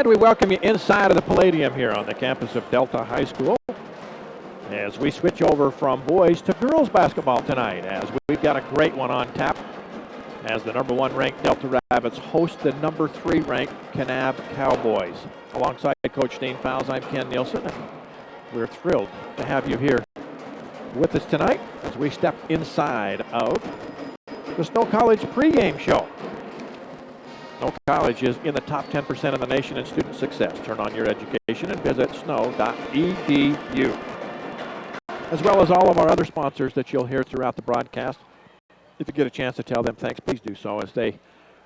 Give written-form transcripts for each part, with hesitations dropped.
And we welcome you inside of the Palladium here on the campus of Delta High School as we switch over from boys to girls basketball tonight, as we've got a great one on tap as the number 1 ranked Delta Rabbits host the number 3 ranked Kanab Cowboys. Alongside Coach Dean Fowles, I'm Ken Nielsen, and we're thrilled to have you here with us tonight as we step inside of the Snow College pregame show. Snow College is in the top 10% of the nation in student success. Turn on your education and visit snow.edu. As well as all of our other sponsors that you'll hear throughout the broadcast. If you get a chance to tell them thanks, please do so, as they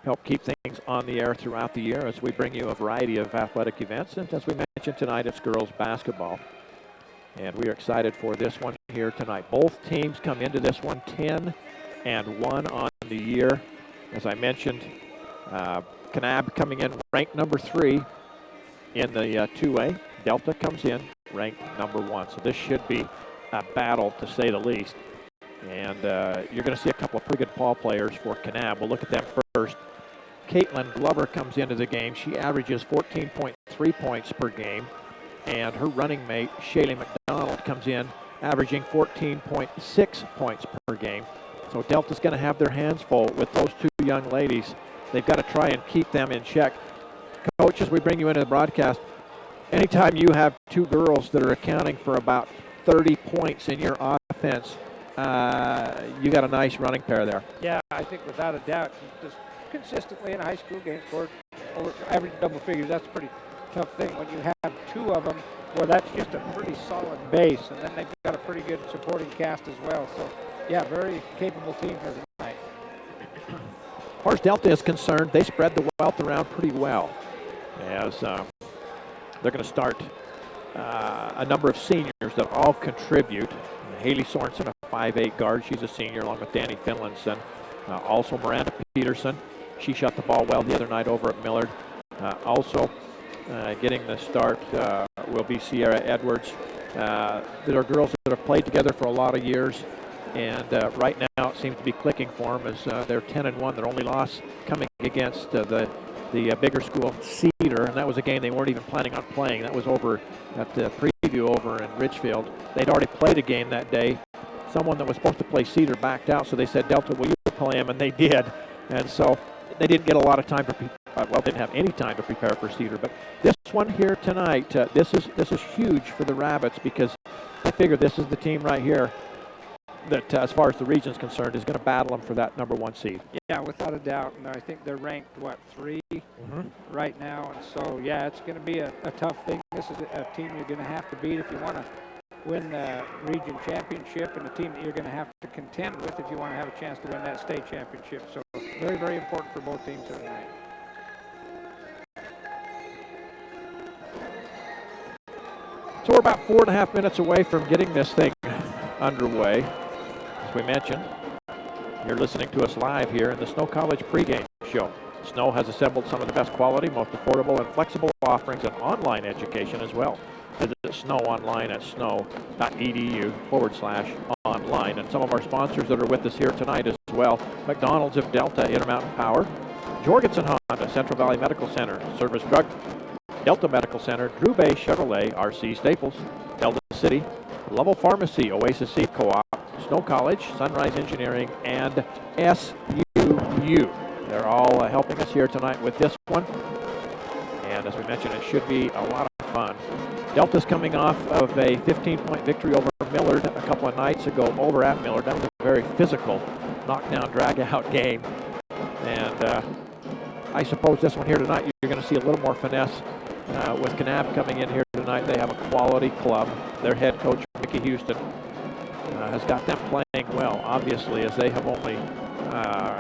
help keep things on the air throughout the year as we bring you a variety of athletic events. And as we mentioned tonight, it's girls basketball. And we are excited for this one here tonight. Both teams come into this one 10-1 on the year. As I mentioned, Kanab coming in ranked number 3 in the 2A. Delta comes in ranked number 1. So this should be a battle, to say the least. And you're going to see a couple of pretty good ball players for Kanab. We'll look at them first. Caitlin Glover comes into the game. She averages 14.3 points per game. And her running mate, Shaylee McDonald, comes in averaging 14.6 points per game. So Delta's going to have their hands full with those two young ladies. They've got to try and keep them in check. Coach, as we bring you into the broadcast, anytime you have two girls that are accounting for about 30 points in your offense, you got a nice running pair there. Yeah, I think without a doubt, just consistently in a high school game, scored over average double figures. That's a pretty tough thing when you have two of them, where that's just a pretty solid base, and then they've got a pretty good supporting cast as well. So, yeah, very capable team here tonight. As far as Delta is concerned, they spread the wealth around pretty well, as they're going to start a number of seniors that all contribute. Haley Sorensen, a 5'8" guard. She's a senior, along with Danny Finlinson. Also Miranda Peterson. She shot the ball well the other night over at Millard. Also getting the start will be Sierra Edwards. There are girls that have played together for a lot of years, and right now it seems to be clicking for them as they're 10-1. Their only loss coming against the bigger school, Cedar, and that was a game they weren't even planning on playing. That was over at the preview over in Richfield. They'd already played a game that day. Someone that was supposed to play Cedar backed out, so they said, Delta, will you play him? And they did. And so they didn't get a lot of time didn't have any time to prepare for Cedar. But this one here tonight, this is huge for the Rabbits, because I figure this is the team right here that, as far as the region's concerned, is going to battle them for that number 1 seed. Yeah, without a doubt. And I think they're ranked, 3 right now. And so, yeah, it's going to be a tough thing. This is a team you're going to have to beat if you want to win the region championship, and a team that you're going to have to contend with if you want to have a chance to win that state championship. So very, very important for both teams here tonight. So we're about 4.5 minutes away from getting this thing underway. As we mentioned, you're listening to us live here in the Snow College pregame show. Snow has assembled some of the best quality, most affordable, and flexible offerings in online education as well. Visit Snow online at snow.edu/online. And some of our sponsors that are with us here tonight as well: McDonald's of Delta, Intermountain Power, Jorgensen Honda, Central Valley Medical Center, Service Drug, Delta Medical Center, Drew Bay Chevrolet, RC Staples, Delta City, Lovell Pharmacy, Oasis Seed Co-op, Snow College, Sunrise Engineering, and SUU. They're all helping us here tonight with this one. And as we mentioned, it should be a lot of fun. Delta's coming off of a 15-point victory over Millard a couple of nights ago over at Millard. That was a very physical knockdown, drag-out game. And I suppose this one here tonight, you're going to see a little more finesse with Kanab coming in here tonight. They have a quality club. Their head coach, Mickey Houston, has got them playing well, obviously, as they have only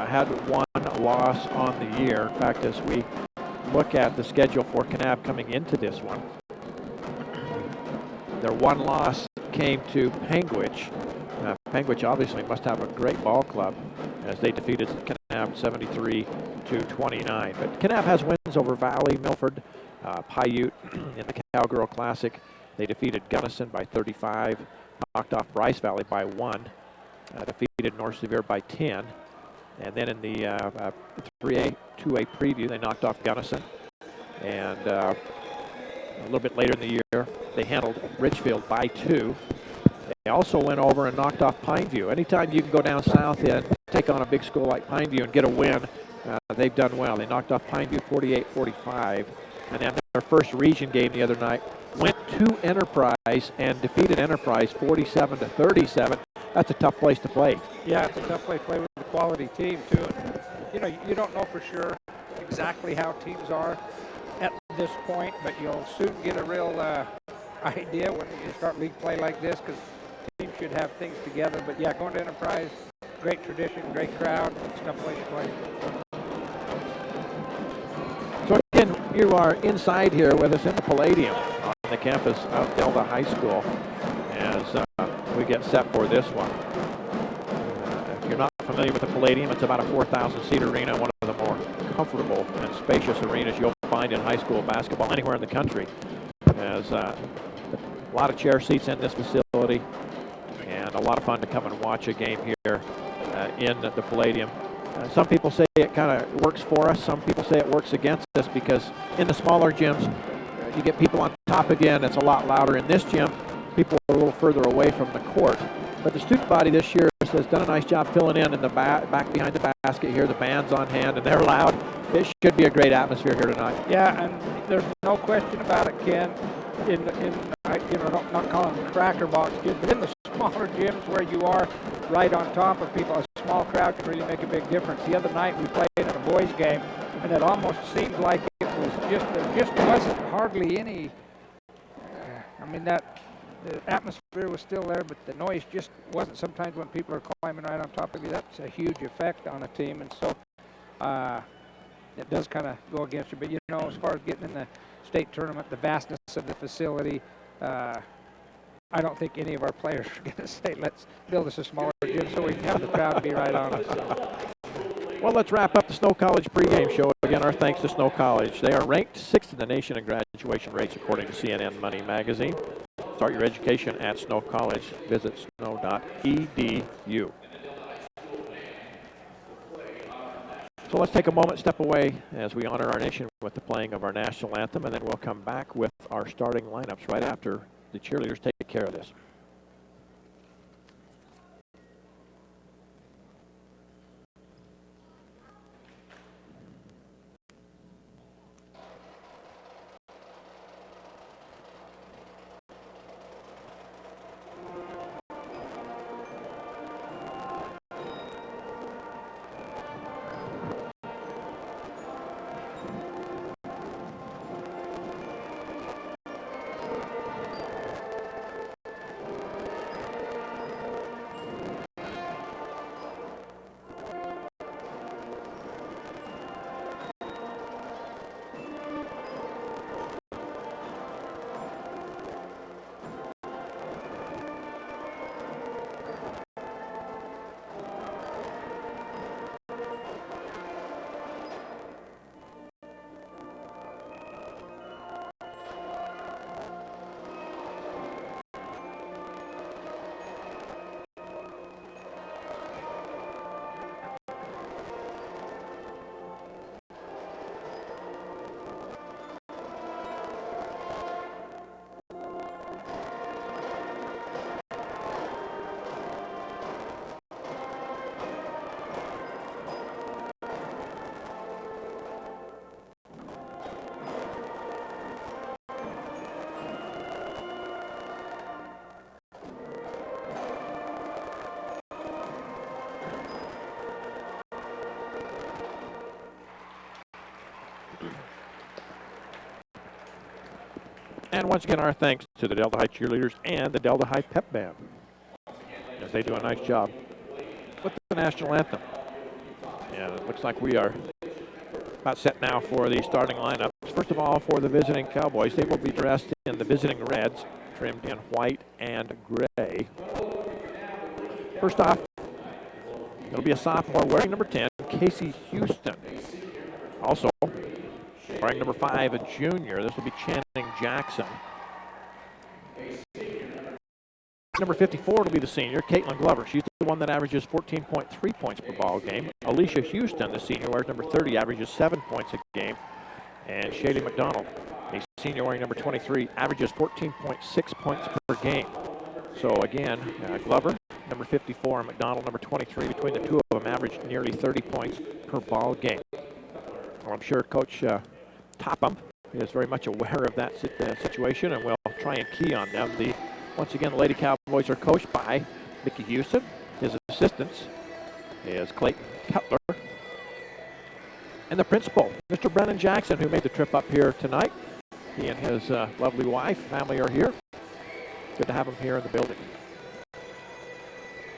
had one loss on the year. In fact, as we look at the schedule for Kanab coming into this one, their one loss came to Panguitch. Panguitch obviously must have a great ball club, as they defeated Kanab 73-29. But Kanab has wins over Valley, Milford, Paiute in the Cowgirl Classic. They defeated Gunnison by 35, knocked off Bryce Valley by 1, defeated North Sevier by 10. And then in the 3A, 2A preview, they knocked off Gunnison. And a little bit later in the year, they handled Richfield by 2. They also went over and knocked off Pineview. Anytime you can go down south and take on a big school like Pineview and get a win, they've done well. They knocked off Pineview 48-45. And then their first region game the other night went to Enterprise and defeated Enterprise 47-37. That's a tough place to play. Yeah, it's a tough place to play with a quality team, too. And, you know, you don't know for sure exactly how teams are at this point, but you'll soon get a real idea when you start league play like this, because teams should have things together. But yeah, going to Enterprise, great tradition, great crowd. It's a tough place to play. So again, you are inside here with us in the Palladium on the campus of Delta High School as we get set for this one. If you're not familiar with the Palladium, it's about a 4,000-seat arena, one of the more comfortable and spacious arenas you'll find in high school basketball anywhere in the country. There's a lot of chair seats in this facility, and a lot of fun to come and watch a game here in the Palladium. Some people say it kind of works for us. Some people say it works against us, because in the smaller gyms, you get people on top again. It's a lot louder. In this gym, people are a little further away from the court. But the student body this year has done a nice job filling in the back behind the basket here. The band's on hand, and they're loud. It should be a great atmosphere here tonight. Yeah, and there's no question about it, Ken. Not calling them cracker box gyms, but in the smaller gyms where you are right on top of people, a small crowd can really make a big difference. The other night we played in a boys game, and it almost seemed like it was there just wasn't hardly any. The atmosphere was still there, but the noise just wasn't. Sometimes when people are climbing right on top of you, that's a huge effect on a team, and so it does kind of go against you. But you know, as far as getting in the state tournament, the vastness of the facility, I don't think any of our players are going to say, let's build us a smaller gym so we can have the crowd be right on us. So. Well, let's wrap up the Snow College pregame show. Again, our thanks to Snow College. They are ranked 6th in the nation in graduation rates according to CNN Money Magazine. Start your education at Snow College. Visit snow.edu. So let's take a moment, step away as we honor our nation with the playing of our national anthem, and then we'll come back with our starting lineups right after the cheerleaders take care of this. And once again, our thanks to the Delta High cheerleaders and the Delta High pep band, as they do a nice job with the national anthem. And it looks like we are about set now for the starting lineup. First of all, for the visiting Cowboys, they will be dressed in the visiting reds, trimmed in white and gray. First off, it'll be a sophomore wearing number 10, Casey Houston. Also, wearing number 5, a junior. This will be Channing Jackson. Number 54 will be the senior, Caitlin Glover. She's the one that averages 14.3 points per ball game. Alicia Houston, the senior, wears number 30, averages 7 points a game. And Shaylee McDonald, a senior wearing number 23, averages 14.6 points per game. So again, Glover, number 54, and McDonald, number 23, between the two of them average nearly 30 points per ball game. Well, I'm sure Coach Topham is very much aware of that situation and will try and key on them. Once again, the Lady Cowboys are coached by Mickey Houston. His assistants is Clayton Cutler. And the principal, Mr. Brennan Jackson, who made the trip up here tonight. He and his lovely wife, family are here. Good to have him here in the building.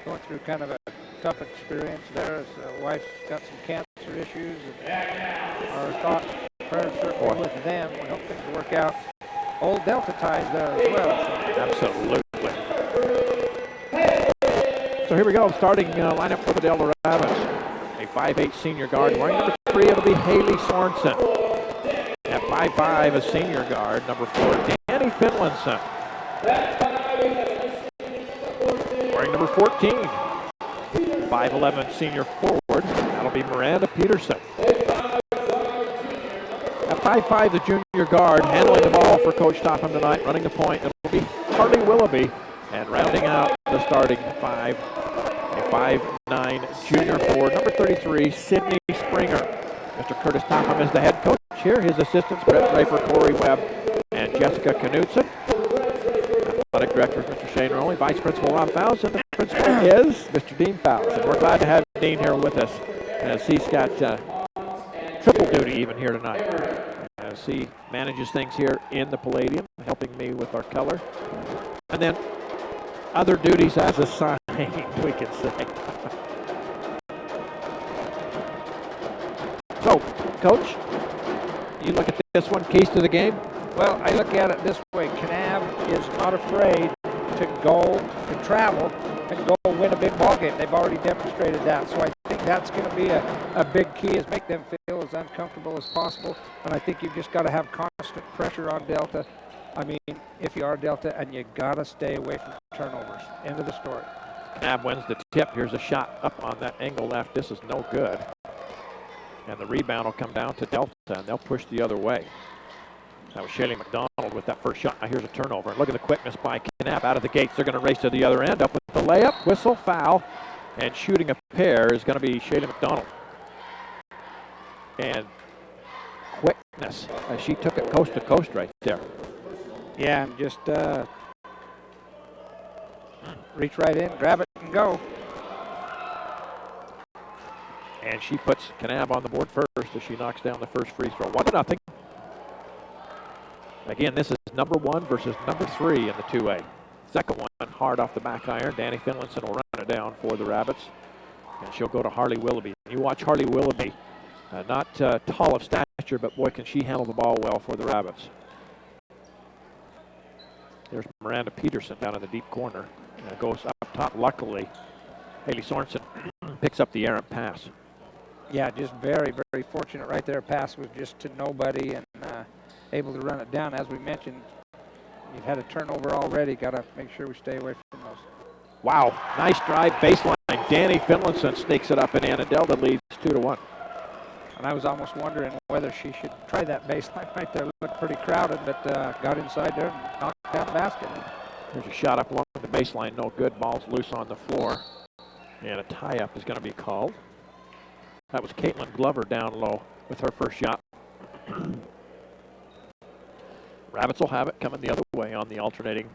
Going through kind of a tough experience there. His wife's got some cancer issues. And our thoughts, prayers certainly with them. We hope things work out. Old Delta ties there as well. Absolutely. So here we go, starting lineup for the Delta Rabbits. A 5'8" senior guard. Wearing number 3, it'll be Haley Sorensen. At 5'5", a senior guard, number 4, Danny Finlinson. Wearing number 14, 5'11" senior forward, that'll be Miranda Peterson. At 5'5", the junior guard, handling the ball for Coach Topham tonight, running the point, it'll be Harley Willoughby. And rounding out the starting 5, a 5'9" junior forward, number 33, Sydney Springer. Mr. Curtis Topham is the head coach here. His assistants, Brett Draper, Corey Webb, and Jessica Knudsen. Athletic director, Mr. Shane Rowley. Vice Principal, Rob Fowles. And the principal is Mr. Dean Fowles. And we're glad to have Dean here with us, as he's got triple duty even here tonight, as he manages things here in the Palladium, helping me with our color. And then other duties as assigned, we can say. So, Coach, you look at this one, keys to the game? Well, I look at it this way. Kanab is not afraid to go, to travel, and go win a big ball game. They've already demonstrated that. So I think that's going to be a big key, is make them feel as uncomfortable as possible. And I think you've just got to have constant pressure on Delta. I mean, if you are Delta, and you got to stay away from turnovers. End of the story. Kanab wins the tip. Here's a shot up on that angle left. This is no good. And the rebound will come down to Delta, and they'll push the other way. That was Shaylee McDonald with that first shot. Now here's a turnover. And look at the quickness by Kanab out of the gates. They're going to race to the other end. Up with the layup, whistle, foul. And shooting a pair is going to be Shaylee McDonald. And quickness, as she took it coast to coast right there. Yeah, and just reach right in, grab it, and go. And she puts Kanab on the board first as she knocks down the first free throw. 1-0. Again, this is number 1 versus number 3 in the 2A. Second one, hard off the back iron. Danny Finlinson will run it down for the Rabbits. And she'll go to Harley Willoughby. You watch Harley Willoughby, not tall of stature, but boy, can she handle the ball well for the Rabbits. There's Miranda Peterson down in the deep corner. Goes up top. Luckily, Haley Sorensen picks up the errant pass. Yeah, just very, very fortunate right there. Pass was just to nobody, and able to run it down. As we mentioned, you've had a turnover already. Got to make sure we stay away from those. Wow, nice drive, baseline. Danny Finlinson sneaks it up and in, and Delta leads 2-1. And I was almost wondering whether she should try that baseline right there. Looked pretty crowded, but got inside there and knocked down the basket. There's a shot up along the baseline, no good. Ball's loose on the floor. And a tie-up is going to be called. That was Caitlin Glover down low with her first shot. Rabbits will have it coming the other way on the alternating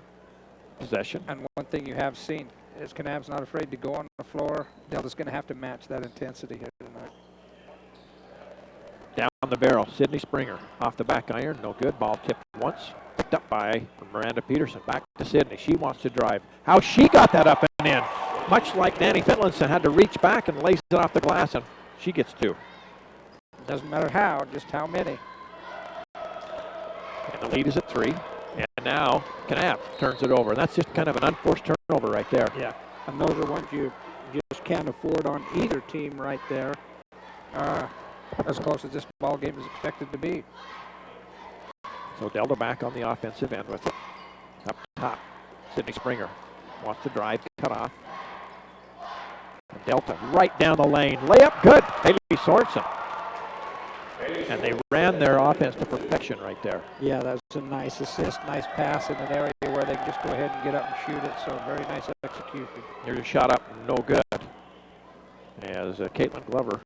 possession. And one thing you have seen is Kanab's not afraid to go on the floor. Delta's going to have to match that intensity here tonight. Down the barrel, Sydney Springer off the back iron, no good. Ball tipped once, picked up by Miranda Peterson. Back to Sydney, she wants to drive. How she got that up and in. Much like Danny Finlinson had to reach back and lace it off the glass, and she gets 2. Doesn't matter how, just how many. And the lead is at 3. And now Kanab turns it over. That's just kind of an unforced turnover right there. Yeah, and those are ones you just can't afford on either team right there. As close as this ball game is expected to be. So Delta back on the offensive end with it. Up top, Sydney Springer wants to drive, cut off. Delta right down the lane. Layup good. Haley Sorensen. And they ran their offense to perfection right there. Yeah, that was a nice assist, nice pass in an area where they can just go ahead and get up and shoot it. So very nice execution. Here's a shot up, no good. As Caitlin Glover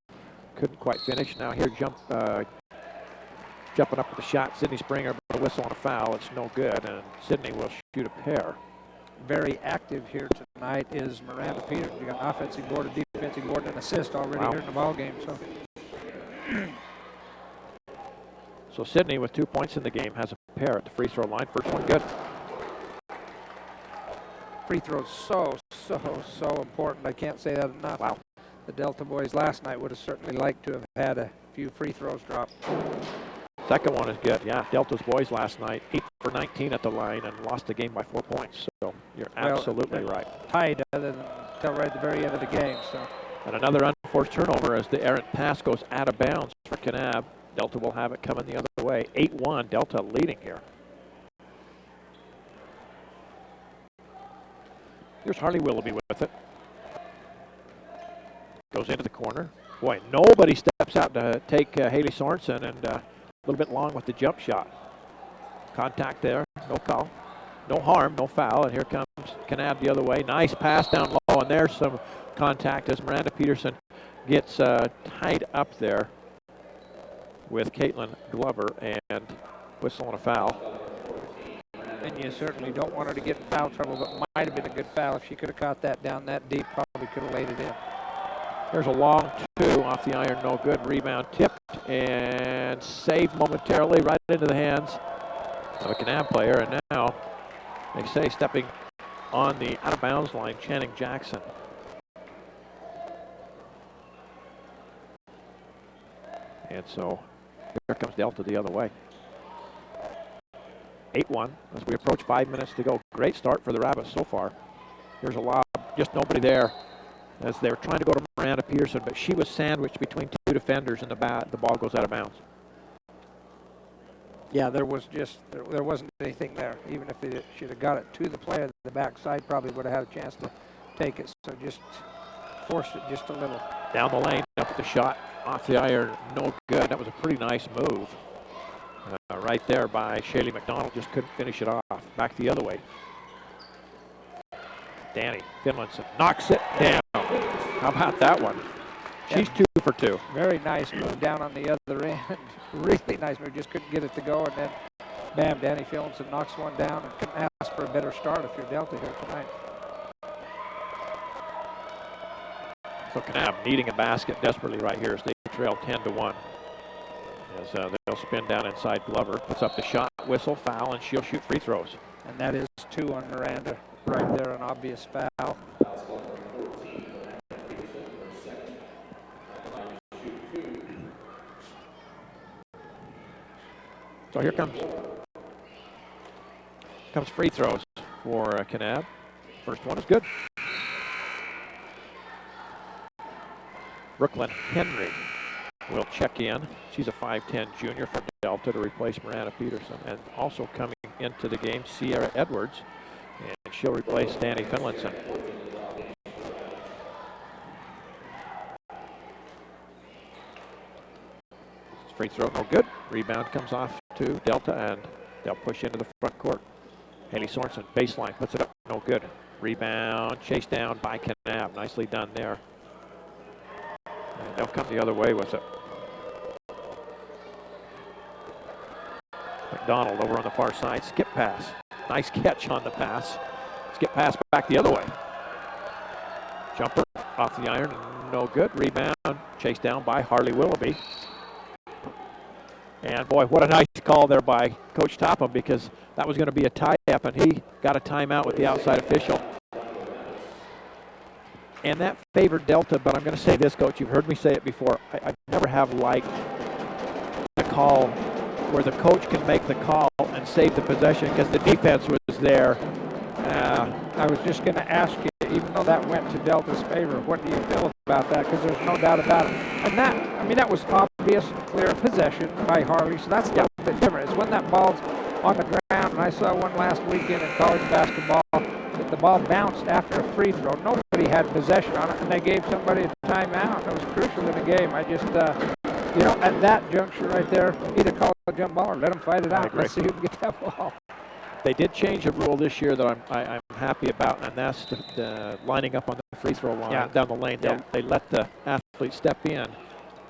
couldn't quite finish. Now here jumping up with the shot, Sydney Springer, but a whistle on a foul. It's no good, and Sydney will shoot a pair. Very active here tonight is Miranda Peters. You got an offensive board, a defensive board, and an assist already here in the ball game. So Sydney with 2 points in the game has a pair at the free throw line. First one good. Free throws so important. I can't say that enough. Wow. The Delta boys last night would have certainly liked to have had a few free throws dropped. Second one is good. Yeah, Delta's boys last night 8 for 19 at the line and lost the game by 4 points. So you're absolutely right. Tied other than until right at the very end of the game. So. And another unforced turnover as the errant pass goes out of bounds for Kanab. Delta will have it coming the other way. 8-1, Delta leading here. Here's Harley Willoughby with it. Goes into the corner. Boy, nobody steps out to take Haley Sorensen, and a little bit long with the jump shot. Contact there, no call. No harm, no foul, and here comes Kanab the other way. Nice pass down low, and there's some contact as Miranda Peterson gets tied up there with Caitlin Glover and whistle on a foul. And you certainly don't want her to get in foul trouble, but might have been a good foul. If she could have caught that down that deep, probably could have laid it in. There's a long two off the iron, no good. Rebound tipped and saved momentarily right into the hands of a Kanab player. And now, they say, stepping on the out-of-bounds line, Channing Jackson. And so, here comes Delta the other way. 8-1 as we approach 5 minutes to go. Great start for the Rabbits so far. Here's a lob, just nobody there as they're trying to go to Miranda Peterson, but she was sandwiched between two defenders and the ball goes out of bounds. Yeah, there wasn't anything there. Even if they should have got it to the player, the backside probably would have had a chance to take it. So just forced it just a little. Down the lane, up with the shot off the iron, no good. That was a pretty nice move. Right there by Shaylee McDonald, just couldn't finish it off. Back the other way. Danny Finlinson knocks it down. How about that one? She's 2 for 2. Very nice move down on the other end. Really nice move, just couldn't get it to go, and then bam, Danny Finlinson knocks one down, and couldn't ask for a better start if you're Delta here tonight. So Kanab needing a basket desperately right here as they trail 10-1. As they'll spin down inside. Glover puts up the shot, whistle, foul, and she'll shoot free throws. And that is 2 on Miranda. Right there, an obvious foul. So here comes free throws for Kanab. First one is good. Brooklyn Henry will check in. She's a 5'10 junior from Delta to replace Miranda Peterson. And also coming into the game, Sierra Edwards. And she'll replace Danny Finlinson. Free throw, no good. Rebound comes off to Delta, and they'll push into the front court. Haley Sorensen, baseline, puts it up, no good. Rebound, chased down by Kanab. Nicely done there. And they'll come the other way with it. McDonald over on the far side, skip pass. Nice catch on the pass. Skip pass back the other way. Jumper off the iron, no good. Rebound, chased down by Harley Willoughby. And boy, what a nice call there by Coach Topham, because that was going to be a tie-up, and he got a timeout with the outside official. And that favored Delta, but I'm going to say this, Coach, you've heard me say it before. I never have liked the call where the coach can make the call and save the possession because the defense was there. I was just going to ask you, even though that went to Delta's favor, what do you feel about that? Because there's no doubt about it. And that was obvious, clear possession by Harley, so that's a little bit different. It's when that ball's on the ground, and I saw one last weekend in college basketball, that the ball bounced after a free throw. Nobody had possession on it, and they gave somebody a timeout. It was crucial in the game. I just You know, at that juncture right there, either call a jump ball or let them fight it I out. agree. Let's see who can get that ball. They did change a rule this year that I'm happy about, and that's the lining up on the free throw line down the lane. They let the athlete step in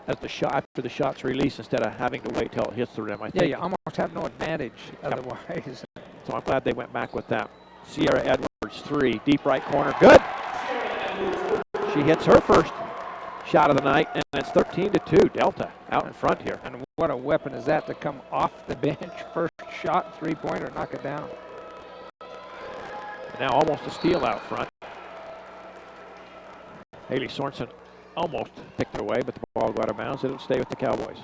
as the shot after the shot's released instead of having to wait till it hits the rim. I think. You almost have no advantage otherwise. So I'm glad they went back with that. Sierra Edwards, 3, deep right corner, good. She hits her first shot of the night, and it's 13-2. Delta out in front here. And what a weapon is that to come off the bench. First shot, three-pointer, knock it down. And now almost a steal out front. Haley Sorensen almost picked it away, but the ball go out of bounds. It'll stay with the Cowboys.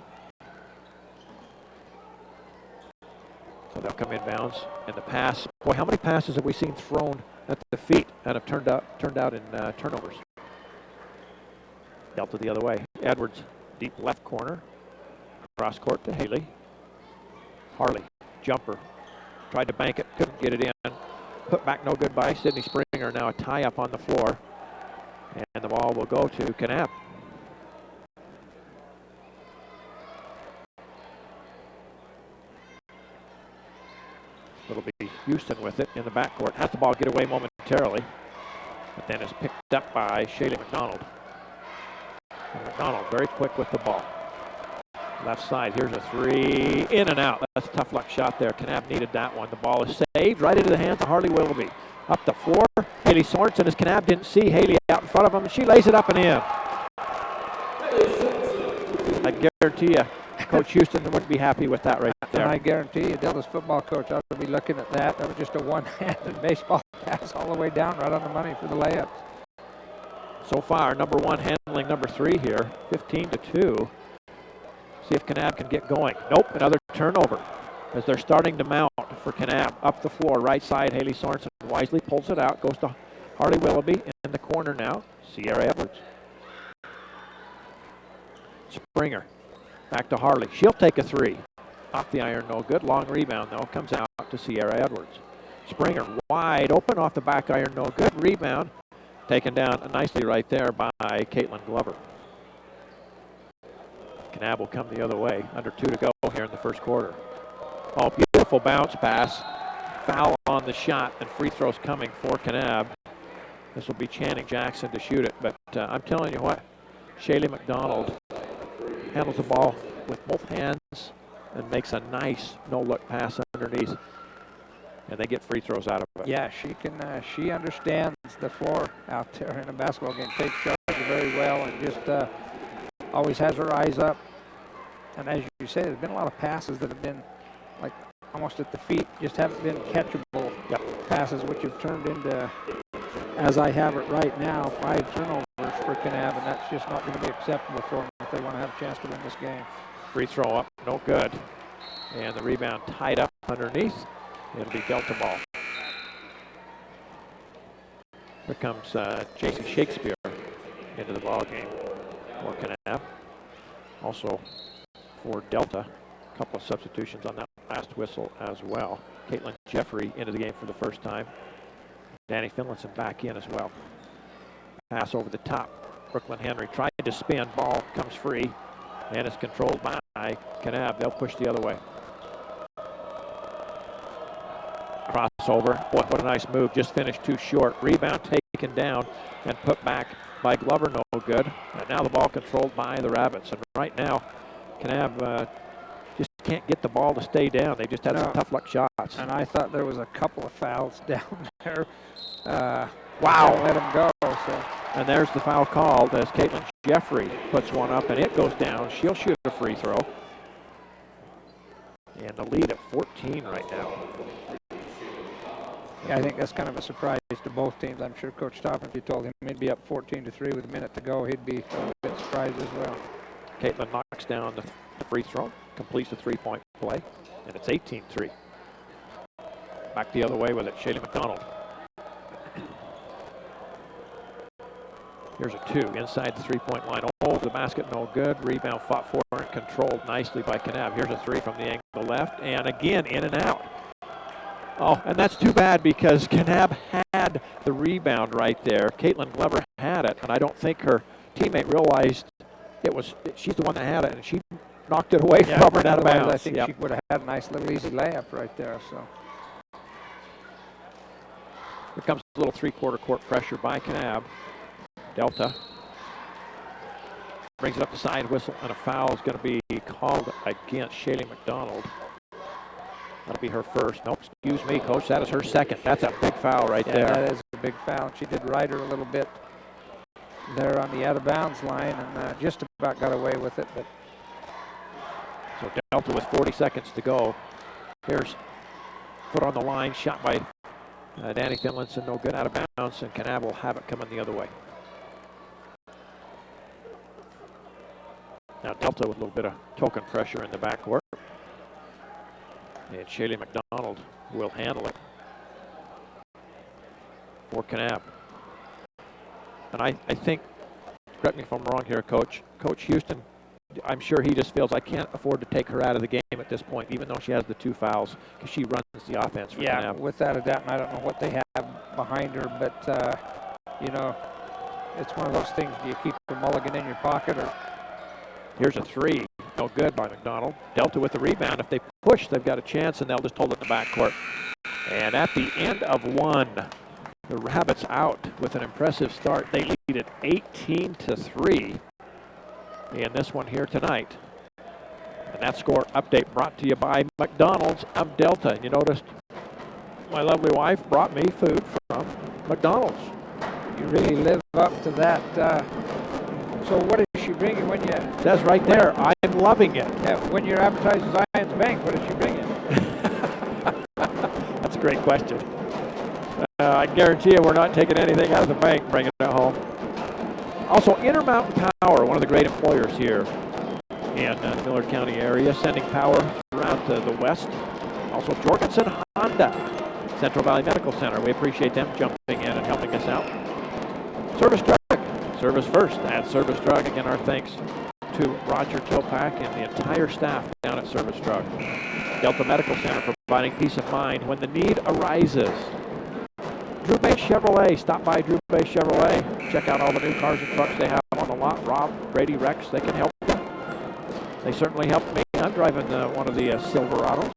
So they'll come inbounds, and the pass. Boy, how many passes have we seen thrown at the feet and have turned out in turnovers? Delta the other way. Edwards, deep left corner. Cross court to Haley. Harley, jumper. Tried to bank it, couldn't get it in. Put back no good by Sydney Springer. Now a tie up on the floor. And the ball will go to Kanab. It'll be Houston with it in the backcourt. Has the ball get away momentarily, but then is picked up by Shaylee McDonald. And McDonald very quick with the ball. Left side, here's a 3, in and out. That's a tough luck shot there. Kanab needed that one. The ball is saved right into the hands of Harley Willoughby. Up the floor, Haley Sorensen, as Kanab didn't see Haley out in front of him, and she lays it up and in. I guarantee you, Coach Houston wouldn't be happy with that right there. And I guarantee you, Delta's football coach ought to be looking at that. That was just a one-handed baseball pass all the way down, right on the money for the layup. So far, number 1 handling number 3 here, 15-2. See if Kanab can get going. Nope, another turnover as they're starting to mount for Kanab. Up the floor, right side, Haley Sorensen wisely pulls it out, goes to Harley Willoughby in the corner now, Sierra Edwards. Springer, back to Harley. She'll take a 3. Off the iron, no good. Long rebound, though, comes out to Sierra Edwards. Springer wide open off the back iron, no good. Rebound, taken down nicely right there by Caitlin Glover. Kanab will come the other way. Under 2 to go here in the first quarter. Oh, beautiful bounce pass. Foul on the shot, and free throws coming for Kanab. This will be Channing Jackson to shoot it, but I'm telling you what, Shaylee McDonald handles the ball with both hands and makes a nice no-look pass underneath, and they get free throws out of it. Yeah, she can. She understands the floor out there in a basketball game. Takes charge very well, and just always has her eyes up. And as you say, there's been a lot of passes that have been like almost at the feet, just haven't been catchable passes, which have turned into, as I have it right now, 5 turnovers for Kanab, and that's just not going to be acceptable for them if they want to have a chance to win this game. Free throw up, no good. And the rebound tied up underneath. It'll be Delta ball. Here comes Jason Shakespeare into the ball game for Kanab. Also for Delta, a couple of substitutions on that last whistle as well. Caitlin Jeffrey into the game for the first time. Danny Finlinson back in as well. Pass over the top. Brooklyn Henry tried to spin. Ball comes free and is controlled by Kanab. They'll push the other way. Crossover. Boy, what a nice move. Just finished too short. Rebound taken down and put back by Glover. No good. And now the ball controlled by the Rabbits. And right now, Kanab just can't get the ball to stay down. They just had some tough luck shots. And I thought there was a couple of fouls down there. Wow. Let him go. So. And there's the foul called as Caitlin Jeffrey puts one up, and it goes down. She'll shoot a free throw. And a lead of 14 right now. Yeah, I think that's kind of a surprise to both teams. I'm sure Coach Toppin, if you told him he'd be up 14-3 with a minute to go, he'd be a bit surprised as well. Caitlin knocks down the free throw, completes the three-point play, and it's 18-3. Back the other way with it, Shaylee McDonald. Here's a 2 inside the three-point line. Oh, the basket, no good. Rebound fought for and controlled nicely by Kanab. Here's a 3 from the angle left, and again in and out. Oh, and that's too bad because Kanab had the rebound right there. Caitlin Glover had it, and I don't think her teammate realized she's the one that had it, and she knocked it away from her out of bounds. I think she would have had a nice little easy layup right there. So here comes a little three-quarter court pressure by Kanab. Delta brings it up the side whistle, and a foul is going to be called against Shaylee McDonald. That'll be her first. Nope, excuse me, Coach. That is her second. That's a big foul right there. That is a big foul. She did ride her a little bit there on the out-of-bounds line, and just about got away with it. But so Delta with 40 seconds to go. Here's foot on the line, shot by Danny Finlinson, no good, out of bounds, and Kanab will have it coming the other way. Now Delta with a little bit of token pressure in the backcourt. And Shaylee McDonald will handle it for Kanab. And I think, correct me if I'm wrong here, Coach Houston, I'm sure he just feels I can't afford to take her out of the game at this point, even though she has the two fouls, because she runs the offense for Kanab. Without a doubt, and I don't know what they have behind her, but, you know, it's one of those things, do you keep the mulligan in your pocket? Or here's a three. No good by McDonald. Delta with the rebound. If they push, they've got a chance, and they'll just hold it in the backcourt. And at the end of one, the Rabbits out with an impressive start. They lead it 18-3 in this one here tonight. And that score update brought to you by McDonald's of Delta. And you noticed my lovely wife brought me food from McDonald's. You really live up to that. So what is she bringing when you... It says right there, I'm loving it. Yeah, when you're advertising Zion's Bank, what is she bringing? That's a great question. I guarantee you we're not taking anything out of the bank, bringing it home. Also, Intermountain Power, one of the great employers here in the Millard County area, sending power throughout the west. Also, Jorgensen Honda, Central Valley Medical Center. We appreciate them jumping in and helping us out. Service Drug, Service First at Service Drug. Again, our thanks to Roger Topak and the entire staff down at Service Drug. Delta Medical Center, providing peace of mind when the need arises. Drew Bay Chevrolet, stop by Drew Bay Chevrolet. Check out all the new cars and trucks they have on the lot. Rob, Brady, Rex, they can help you. They certainly helped me. I'm driving one of the Silverados.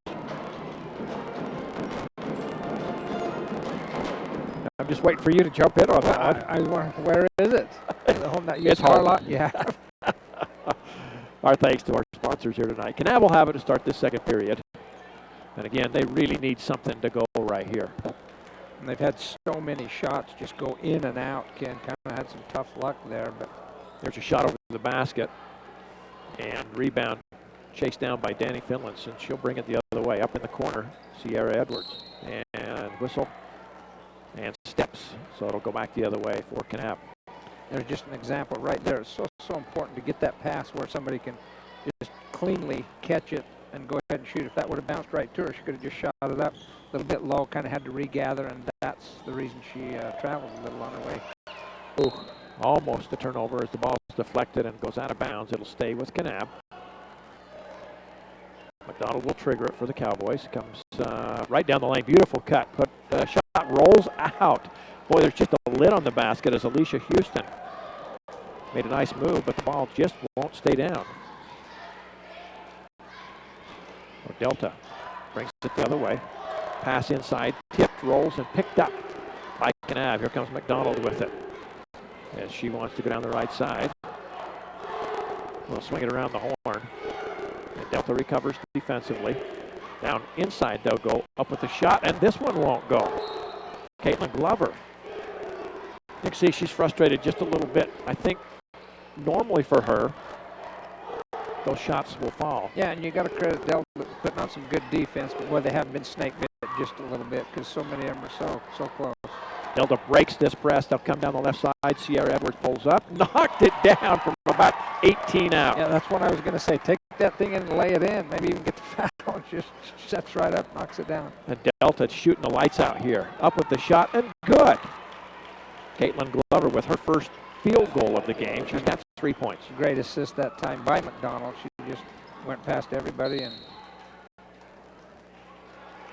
I'm just waiting for you to jump in on that one. Where is it? The home that it's hard. Lot? Yeah. Our thanks to our sponsors here tonight. Kanab will have it to start this second period. And again, they really need something to go right here. And they've had so many shots just go in and out. Ken kind of had some tough luck there, but there's a shot over the basket and rebound chased down by Danny Finlinson. She'll bring it the other way up in the corner. Sierra Edwards and whistle and steps. So it'll go back the other way for Kanab. There's just an example right there. It's so important to get that pass where somebody can just cleanly catch it and go ahead and shoot. If that would have bounced right to her, she could have just shot it up a little bit low, kind of had to regather, and that's the reason she traveled a little on her way. Ooh, almost a turnover as the ball is deflected and goes out of bounds. It'll stay with Kanab. McDonald will trigger it for the Cowboys. Comes right down the lane. Beautiful cut. But the shot rolls out. Boy, there's just a lid on the basket as Alicia Houston made a nice move, but the ball just won't stay down. Delta brings it the other way. Pass inside, tipped, rolls, and picked up by Kanab. Here comes McDonald with it as she wants to go down the right side. We'll swing it around the horn. And Delta recovers defensively. Down inside, they'll go up with the shot, and this one won't go. Caitlin Glover. You can see she's frustrated just a little bit. I think normally for her, those shots will fall. Yeah, and you got to credit Delta putting on some good defense, but boy, they have been snake bit just a little bit because so many of them are so close. Delta breaks this press. They'll come down the left side. Sierra Edwards pulls up, knocked it down from about 18 out. Yeah, that's what I was going to say. Take that thing and lay it in. Maybe even get the foul. Just steps right up, knocks it down. And Delta shooting the lights out here. Up with the shot, and good. Caitlin Glover with her first field goal of the game. She's got 3 points. Great assist that time by McDonald. She just went past everybody.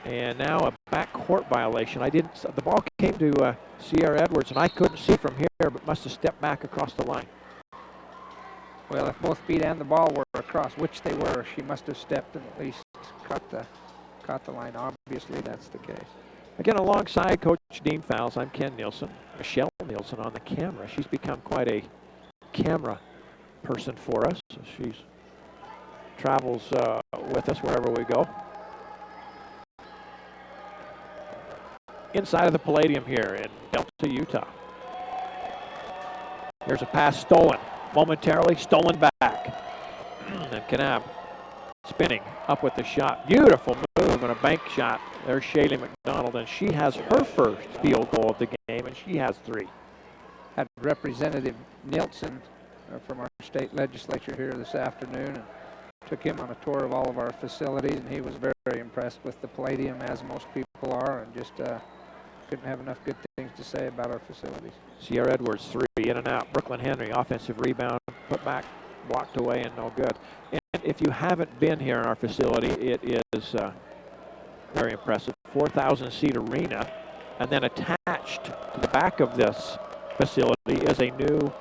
And now a backcourt violation. The ball came to Sierra Edwards, and I couldn't see from here, but must have stepped back across the line. Well, if both feet and the ball were across, which they were, she must have stepped and at least caught the line. Obviously, that's the case. Again, alongside Coach Dean Fowles, I'm Ken Nielsen. Michelle Nielsen on the camera. She's become quite a camera person for us. She travels with us wherever we go. Inside of the Palladium here in Delta, Utah. Here's a pass stolen. Momentarily stolen back. And Kanab spinning up with the shot. Beautiful move and a bank shot. There's Shaylee McDonald, and she has her first field goal of the game, and she has 3. Had Representative Nielsen from our state legislature here this afternoon, and took him on a tour of all of our facilities, and he was very, very impressed with the Palladium, as most people are, and just couldn't have enough good things to say about our facilities. Sierra Edwards, 3, in and out. Brooklyn Henry, offensive rebound, put back, blocked away, and no good. And if you haven't been here in our facility, it is very impressive. 4,000-seat arena, and then attached to the back of this facility is a new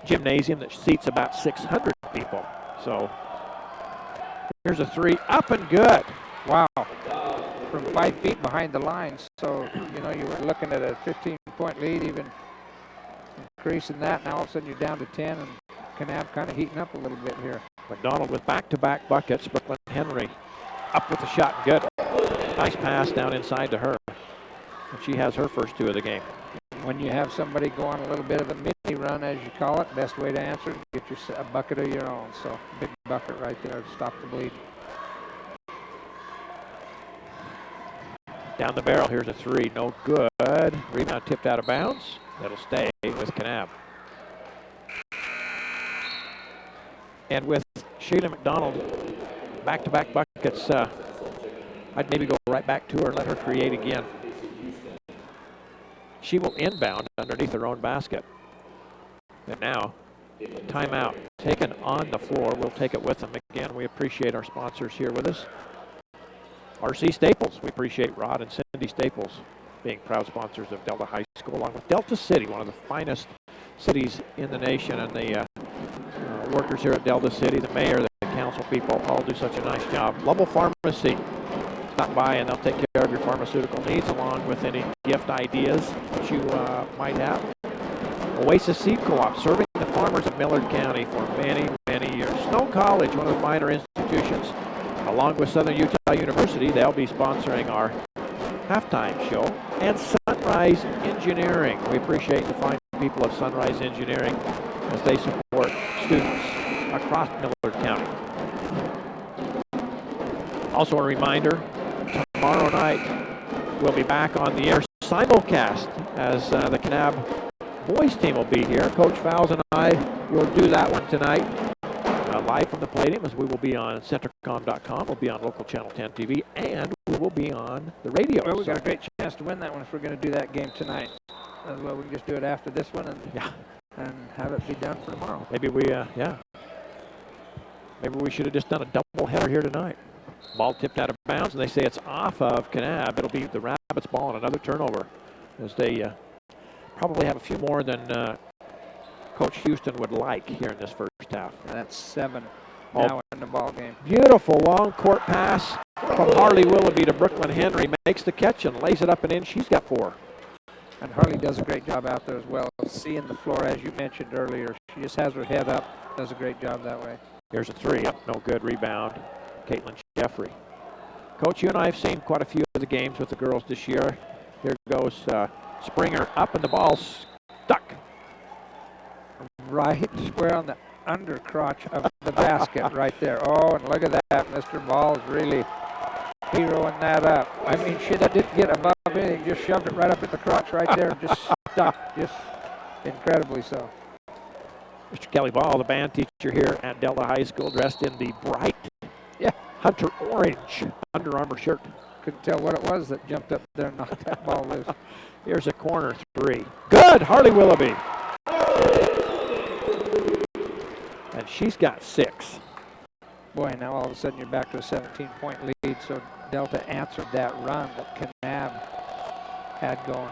gymnasium that seats about 600 people. So here's a 3, up and good. Wow. From 5 feet behind the line. So, you know, you were looking at a 15-point lead, even increasing that. Now all of a sudden you're down to 10, and Kanab kind of heating up a little bit here. McDonald with back-to-back buckets. Brooklyn Henry up with the shot. Good. Nice pass down inside to her. And she has her first 2 of the game. When you have somebody go on a little bit of a mini run, as you call it, best way to answer it, get a bucket of your own. So big bucket right there to stop the bleeding. Down the barrel, here's a 3, no good. Rebound tipped out of bounds. That'll stay with Kanab. And with Shayla McDonald, back-to-back buckets, I'd maybe go right back to her and let her create again. She will inbound underneath her own basket. And now, timeout taken on the floor. We'll take it with them again. We appreciate our sponsors here with us. RC Staples, we appreciate Rod and Cindy Staples being proud sponsors of Delta High School, along with Delta City, one of the finest cities in the nation, and the workers here at Delta City, the mayor, the council people, all do such a nice job. Lovell Pharmacy, stop by and they'll take care of your pharmaceutical needs, along with any gift ideas that you might have. Oasis Seed Co-op, serving the farmers of Millard County for many, many years. Snow College, one of the finer institutions, along with Southern Utah University, they'll be sponsoring our halftime show. And Sunrise Engineering. We appreciate the fine people of Sunrise Engineering as they support students across Millard County. Also a reminder, tomorrow night we'll be back on the air simulcast as the Kanab boys team will be here. Coach Fowles and I will do that one tonight. Live from the Palladium, as we will be on Centricom.com, we'll be on local channel 10 TV, and we will be on the radio. Well, we've got a great chance to win that one if we're going to do that game tonight. Well, we can just do it after this one and have it be done for tomorrow. Maybe we, maybe we should have just done a double header here tonight. Ball tipped out of bounds, and they say it's off of Kanab. It'll be the Rabbits' ball and another turnover, as they probably have a few more than Coach Houston would like here in this first half. That's 7 now in the ball game. Beautiful long court pass from Harley Willoughby to Brooklyn Henry. Makes the catch and lays it up and in. She's got 4. And Harley does a great job out there as well, seeing the floor, as you mentioned earlier. She just has her head up, does a great job that way. Here's a 3, up, no good. Rebound, Caitlin Jeffrey. Coach, you and I have seen quite a few of the games with the girls this year. Here goes Springer up, and the ball's stuck. Right square on the undercrotch of the basket right there. Oh, and look at that. Mr. Ball's really heroing that up. I mean, that didn't get above anything. Just shoved it right up at the crotch right there. Just stuck. Just incredibly so. Mr. Kelly Ball, the band teacher here at Delta High School, dressed in the bright hunter orange Under Armour shirt. Couldn't tell what it was that jumped up there and knocked that ball loose. Here's a corner 3. Good, Harley Willoughby. And she's got 6. Boy, now all of a sudden you're back to a 17-point lead, so Delta answered that run that Kanab had going.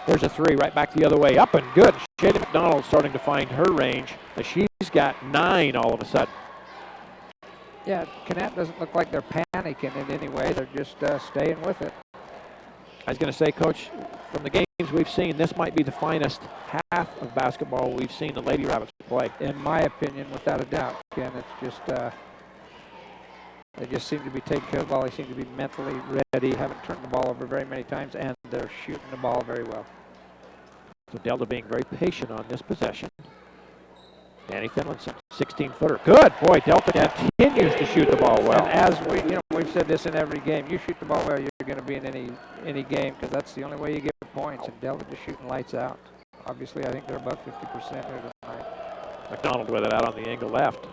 There's a 3 right back the other way. Up and good. Shady McDonald starting to find her range, as she's got 9 all of a sudden. Yeah, Kanab doesn't look like they're panicking in any way. They're just staying with it. I was going to say, Coach, from the games we've seen, this might be the finest half of basketball we've seen the Lady Rabbits play. In my opinion, without a doubt, Ken, it's just they just seem to be taking care of the ball. They seem to be mentally ready, haven't turned the ball over very many times, and they're shooting the ball very well. So Delta being very patient on this possession. Danny Finlinson, 16-footer. Good. Boy, Delta continues to shoot the ball well. And as we've said this in every game, you shoot the ball well, you're going to be in any game, because that's the only way you get points. And Delta just shooting lights out. Obviously, I think they're above 50% here tonight. McDonald with it out on the angle left.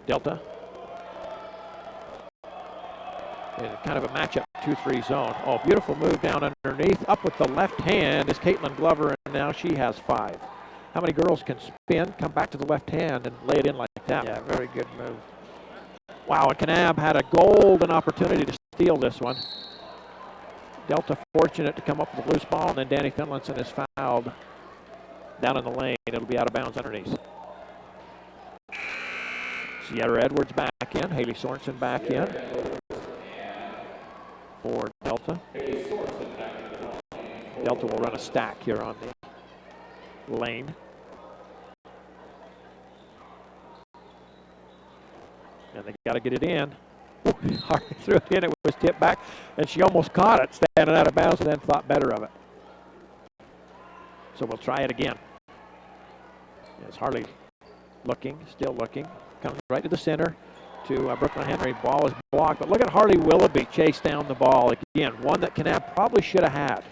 Delta. In kind of a matchup 2-3 zone. Oh, beautiful move down underneath. Up with the left hand is Caitlin Glover, and now she has 5. How many girls can spin, come back to the left hand, and lay it in like that? Yeah, very good move. Wow, and Kanab had a golden opportunity to steal this one. Delta fortunate to come up with a loose ball, and then Danny Finlinson is fouled down in the lane. It'll be out of bounds underneath. Sierra Edwards back in. Haley Sorensen back in for Delta. Delta will run a stack here on the lane. And they got to get it in. Hardy threw it in. It was tipped back, and she almost caught it, standing out of bounds, and then thought better of it. So we'll try it again. It's Harley looking, still looking. Comes right to the center to Brooklyn Henry. Ball is blocked, but look at Harley Willoughby chase down the ball again. One that Kanab probably should have had.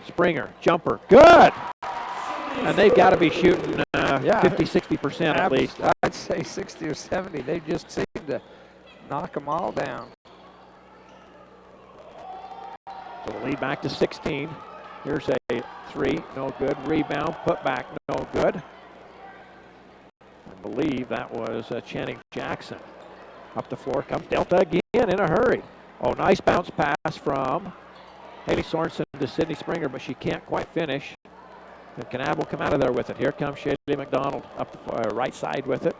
Springer, jumper, good! And they've got to be shooting 50-60% at least. I'd say 60 or 70. They just seem to knock them all down. So the lead back to 16. Here's a 3, no good. Rebound, put back, no good. I believe that was Channing Jackson. Up the floor comes Delta again in a hurry. Oh, nice bounce pass from Haley Sorensen to Sydney Springer, but she can't quite finish. And Kanab will come out of there with it. Here comes Shady McDonald up the right side with it.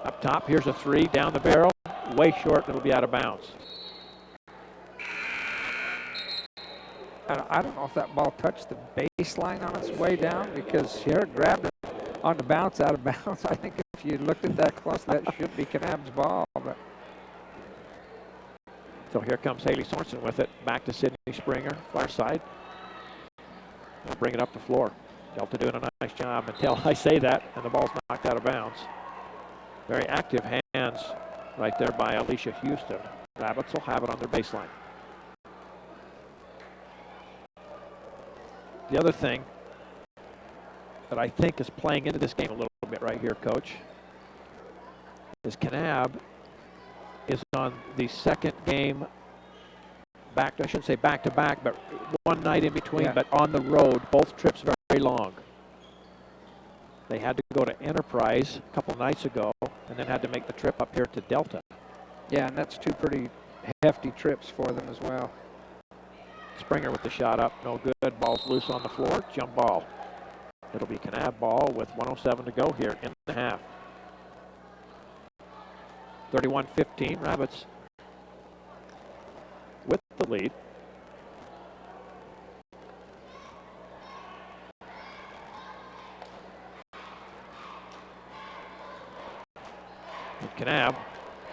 Up top, here's a 3, down the barrel. Way short, it'll be out of bounds. I don't know if that ball touched the baseline on its way down, because Sierra grabbed it on the bounce out of bounds. I think if you looked at that close, that should be Kanab's ball. But so here comes Haley Sorensen with it. Back to Sydney Springer, far side. They'll bring it up the floor. Delta doing a nice job until I say that, and the ball's knocked out of bounds. Very active hands right there by Alicia Houston. Rabbits will have it on their baseline. The other thing that I think is playing into this game a little bit right here, Coach, is Kanab is on the second game back, I shouldn't say back to back, but one night in between, but on the road, both trips very long. They had to go to Enterprise a couple nights ago, and then had to make the trip up here to Delta. Yeah, and that's 2 pretty hefty trips for them as well. Springer with the shot up, no good. Ball's loose on the floor, jump ball. It'll be Kanab ball with 1:07 to go here in the half. 31-15, Rabbits with the lead. And Kanab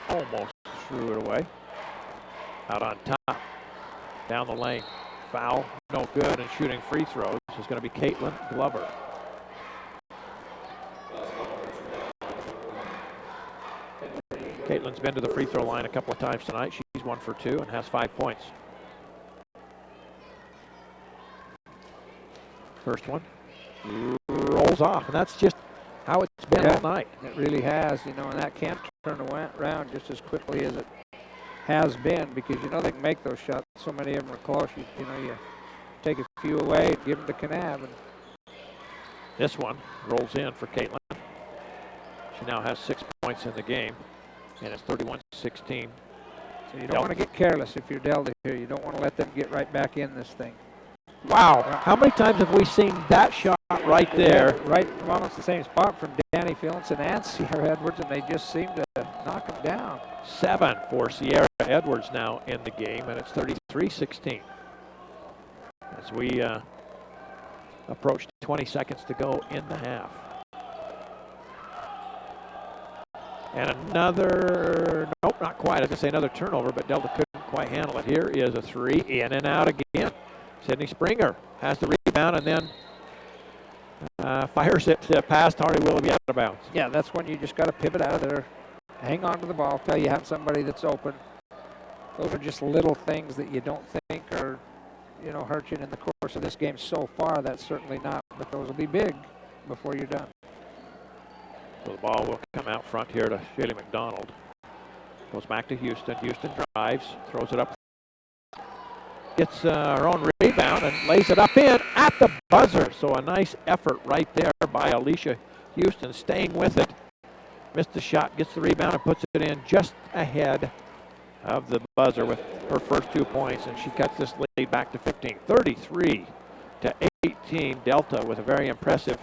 almost threw it away. Out on top, down the lane. Foul, no good, and shooting free throws is going to be Caitlin Glover. Caitlin's been to the free throw line a couple of times tonight. She's 1 for 2 and has 5 points. First one rolls off, and that's just how it's been all night. It really has, and that can't turn around just as quickly as it has been, because they can make those shots. So many of them are close. You take a few away and give them to Kanab. And this one rolls in for Caitlin. She now has 6 points in the game, and it's 31-16. So you don't want to get careless if you're Delta here. You don't want to let them get right back in this thing. Wow, how many times have we seen that shot right there? Right, almost the same spot from Danny Phillips and Sierra Edwards, and they just seem to knock him down. 7 for Sierra Edwards now in the game, and it's 33-16. As we approach 20 seconds to go in the half. And another, nope, not quite. I was going to say another turnover, but Delta couldn't quite handle it. Here is a 3, in and out again. Sydney Springer has the rebound and then fires it past Hardy Willoughby out of bounds. Yeah, that's when you just got to pivot out of there. Hang on to the ball till you have somebody that's open. Those are just little things that you don't think are, hurt you in the course of this game so far. That's certainly not, but those will be big before you're done. So the ball will come out front here to Shaylee McDonald. Goes back to Houston. Houston drives, throws it up. Gets her own rebound and lays it up in at the buzzer. So a nice effort right there by Alicia Houston, staying with it. Missed the shot, gets the rebound and puts it in just ahead of the buzzer with her first 2 points, and she cuts this lead back to 15. 33-18 Delta with a very impressive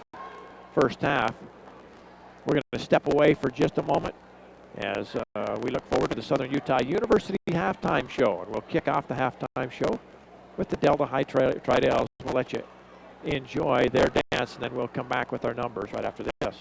first half. We're going to step away for just a moment as we look forward to the Southern Utah University halftime show. And we'll kick off the halftime show with the Delta High Tridales. We'll let you enjoy their dance, and then we'll come back with our numbers right after this.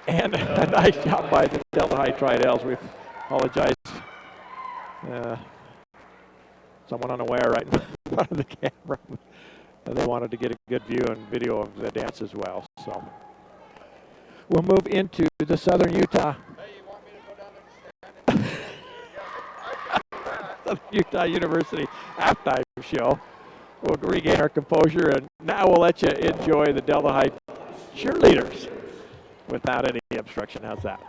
And a nice job by the Delta High Tridales. We apologize. Someone unaware right in front of the camera. They wanted to get a good view and video of the dance as well. So we'll move into the Southern Utah. Hey, you want me to go down there? Southern Utah University halftime show. We'll regain our composure, and now we'll let you enjoy the Delta High cheerleaders without any obstruction. How's that?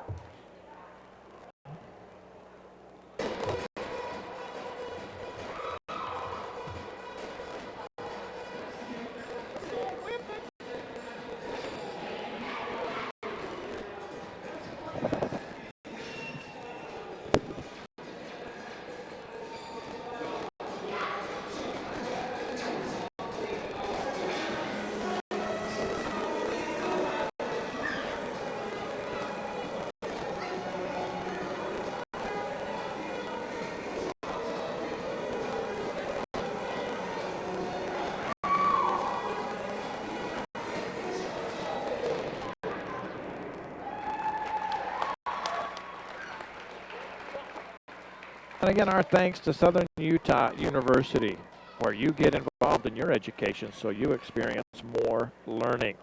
And again, our thanks to Southern Utah University, where you get involved in your education so you experience more learning.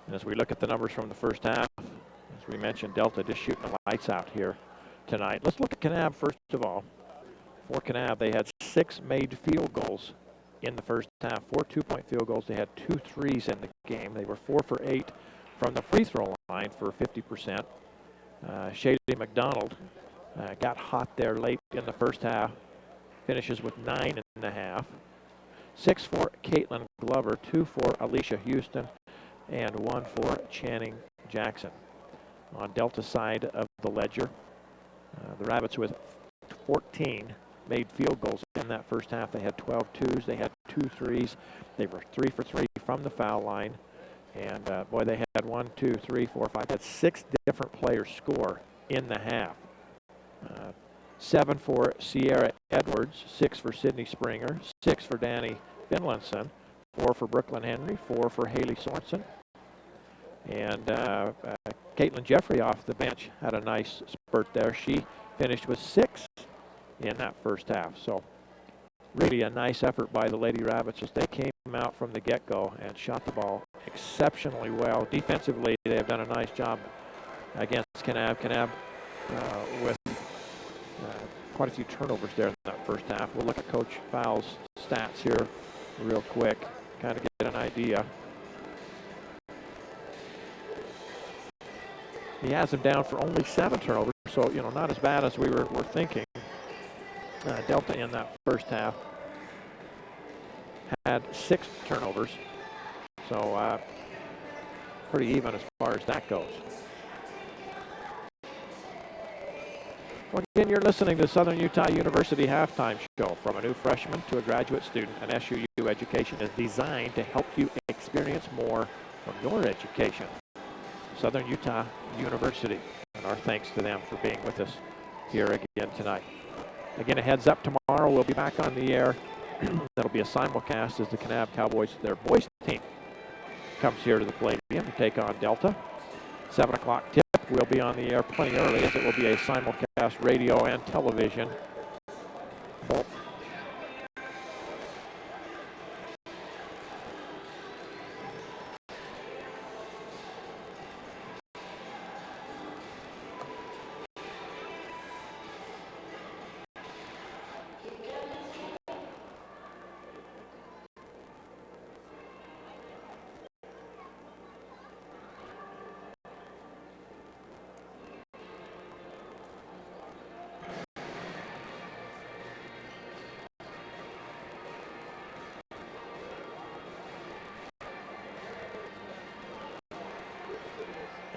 And as we look at the numbers from the first half, as we mentioned, Delta just shooting the lights out here tonight. Let's look at Kanab first of all. For Kanab, they had 6 made field goals in the first half, 4 2-point field goals. They had 2 threes in the game. They were 4 for 8 from the free throw line for 50%. Shady McDonald got hot there late in the first half, finishes with 9.5. 6 for Caitlin Glover, 2 for Alicia Houston, and 1 for Channing Jackson. On Delta side of the ledger, the Rabbits with 14 made field goals in that first half. They had 12 twos. They had 2 threes. They were 3 for 3 from the foul line. And boy, they had 1, 2, 3, 4, 5. They had 6 different players score in the half. 7 for Sierra Edwards, 6 for Sydney Springer, 6 for Danny Finlinson, 4 for Brooklyn Henry, 4 for Haley Sorensen. And Caitlin Jeffrey off the bench had a nice spurt there. She finished with 6 in that first half. So really a nice effort by the Lady Rabbits as they came out from the get-go and shot the ball exceptionally well. Defensively, they have done a nice job against Kanab. Kanab with quite a few turnovers there in that first half. We'll look at Coach Fowle's stats here real quick, kind of get an idea. He has him down for only 7 turnovers, so not as bad as we were thinking. Delta in that first half had 6 turnovers, so pretty even as far as that goes. Well, again, you're listening to Southern Utah University Halftime Show. From a new freshman to a graduate student, an SUU education is designed to help you experience more from your education. Southern Utah University, and our thanks to them for being with us here again tonight. Again, a heads up, tomorrow we'll be back on the air. That'll be a simulcast as the Kanab Cowboys, their boys team, comes here to the Palladium to take on Delta. 7 o'clock tip. We'll be on the air plenty early as it will be a simulcast radio and television. Both.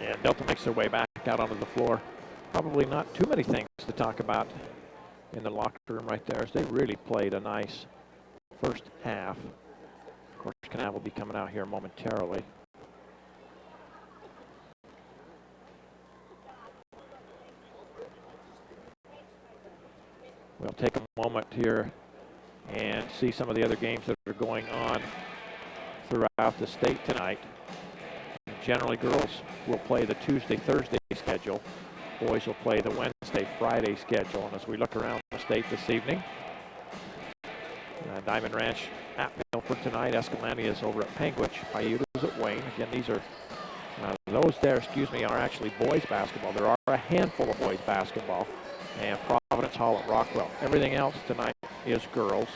And Delta makes their way back out onto the floor. Probably not too many things to talk about in the locker room right there, as they really played a nice first half. Of course, Kanab will be coming out here momentarily. We'll take a moment here and see some of the other games that are going on throughout the state tonight. Generally, girls will play the Tuesday-Thursday schedule. Boys will play the Wednesday-Friday schedule. And as we look around the state this evening, Diamond Ranch at Milford tonight. Escalante is over at Panguitch. Paiute is at Wayne. Again, these are those there, are actually boys basketball. There are a handful of boys basketball. And Providence Hall at Rockwell. Everything else tonight is girls.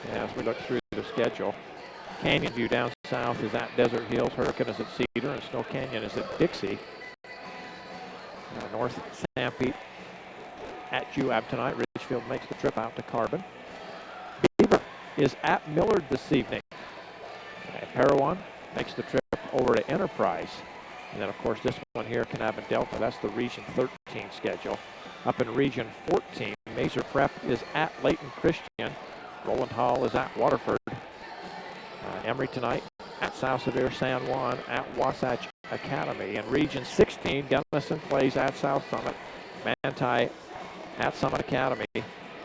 And as we look through the schedule, Canyon View down south is at Desert Hills. Hurricane is at Cedar, and Snow Canyon is at Dixie. North Sanpete at Juab tonight. Ridgefield makes the trip out to Carbon. Beaver is at Millard this evening. Parowan makes the trip over to Enterprise. And then, of course, this one here, Kanab and Delta, that's the Region 13 schedule. Up in Region 14, Mazer Prep is at Layton Christian. Roland Hall is at Waterford. Emory tonight at South Severe, San Juan at Wasatch Academy. In Region 16, Gunnison plays at South Summit, Manti at Summit Academy,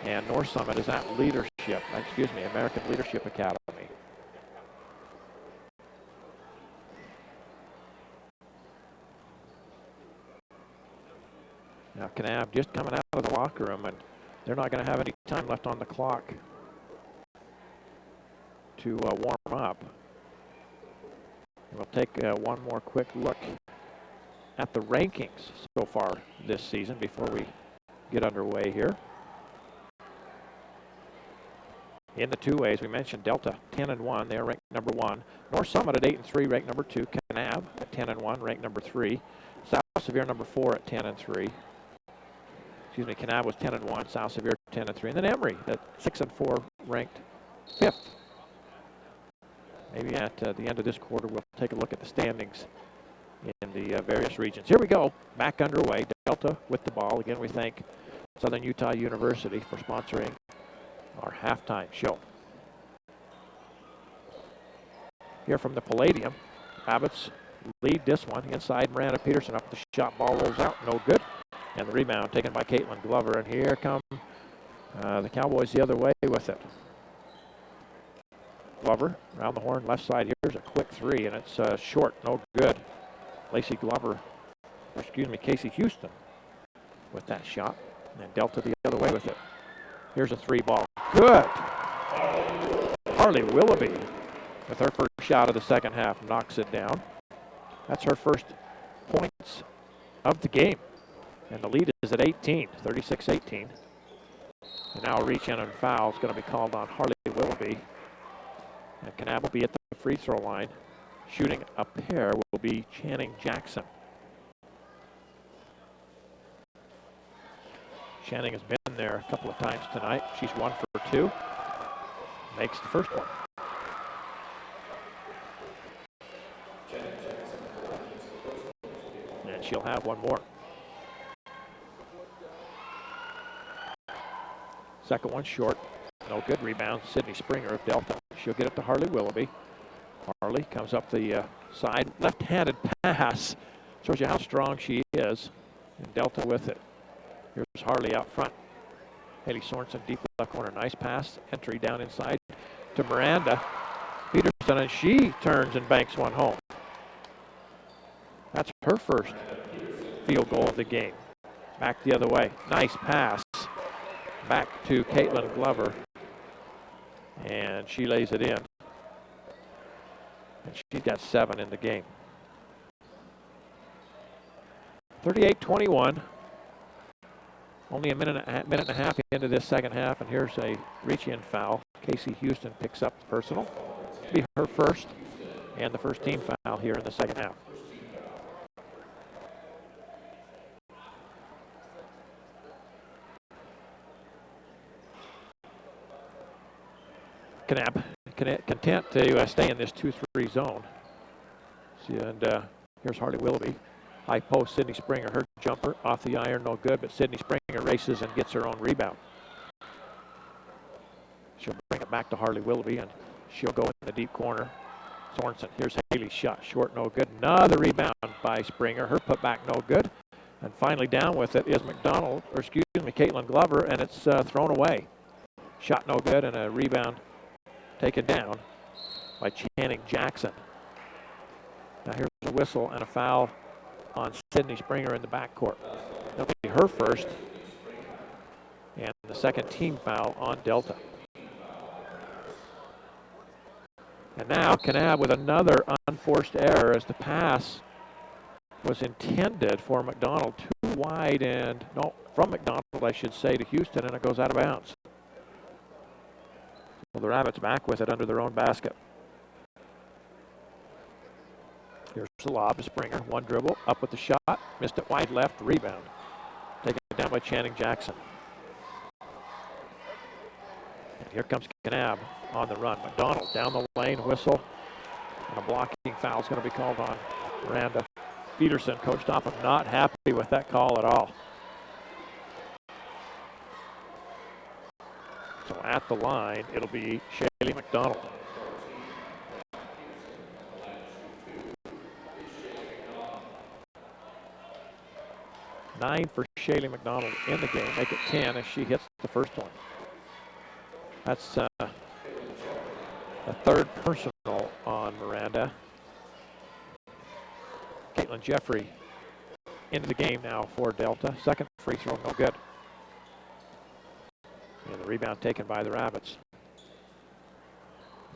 and North Summit is at American Leadership Academy. Now Kanab just coming out of the locker room, and They're not going to have any time left on the clock to warm up. We'll take one more quick look at the rankings so far this season before we get underway here. In the two-ways, we mentioned Delta 10-1. They are ranked number 1. North Summit at 8-3, ranked number 2. Kanab at 10-1, ranked number 3. South Sevier number 4 at 10-3. Excuse me, Kanab was 10-1. South Sevier 10-3, and then Emory at 6-4, ranked 5th. Maybe at the end of this quarter, we'll take a look at the standings in the various regions. Here we go, back underway. Delta with the ball. Again, we thank Southern Utah University for sponsoring our halftime show. Here from the Palladium, Rabbits lead this one. Inside, Miranda Peterson up the shot. Ball rolls out, no good. And the rebound taken by Caitlin Glover. And here come the Cowboys the other way with it. Glover around the horn, left side. Here's a quick three, and it's short, no good. Casey Houston with that shot. And Delta the other way with it. Here's a three ball. Good. Harley Willoughby with her first shot of the second half knocks it down. That's her first points of the game. And the lead is at 18, 36-18. And now a reach in and foul is going to be called on Harley Willoughby. And Kanab will be at the free throw line. Shooting a pair will be Channing Jackson. Channing has been there a couple of times tonight. She's 1 for 2. Makes the first one. And she'll have one more. Second one short. No good. Rebound. Sydney Springer of Delta. She'll get it to Harley Willoughby. Harley comes up the side. Left-handed pass. Shows you how strong she is. And Delta with it. Here's Harley out front. Haley Sorensen deep left corner. Nice pass. Entry down inside to Miranda Peterson, and she turns and banks one home. That's her first field goal of the game. Back the other way. Nice pass. Back to Caitlin Glover. And she lays it in. And she's got 7 in the game. 38-21. Only a minute and a half into this second half, and here's a reach-in foul. Casey Houston picks up the personal. It'll be her first, and the first team foul here in the second half. Kanab content to stay in this 2-3 zone. And here's Harley Willoughby. High post, Sydney Springer, her jumper off the iron, no good, but Sydney Springer races and gets her own rebound. She'll bring it back to Harley Willoughby, and she'll go in the deep corner. Sorensen, here's Haley's shot, short, no good. Another rebound by Springer, her putback, no good. And finally down with it is Caitlin Glover, and it's thrown away. Shot no good, and a rebound taken down by Channing Jackson. Now here's a whistle and a foul on Sydney Springer in the backcourt. That'll be her first, and the second team foul on Delta. And now Kanab with another unforced error as the pass was intended for McDonald, too wide, and no, from McDonald, I should say, to Houston, and it goes out of bounds. Well, the Rabbits back with it under their own basket. Here's the lob to Springer. One dribble, up with the shot. Missed it wide left, rebound. Taken down by Channing Jackson. And here comes Kanab on the run. McDonald down the lane, whistle. And a blocking foul is going to be called on Miranda Peterson. Coach Topham not happy with that call at all. So at the line, it'll be Shaylee McDonald. Nine for Shaylee McDonald in the game. Make it 10 as she hits the first one. That's the third personal on Miranda. Caitlin Jeffrey into the game now for Delta. Second free throw, no good. And the rebound taken by the Rabbits.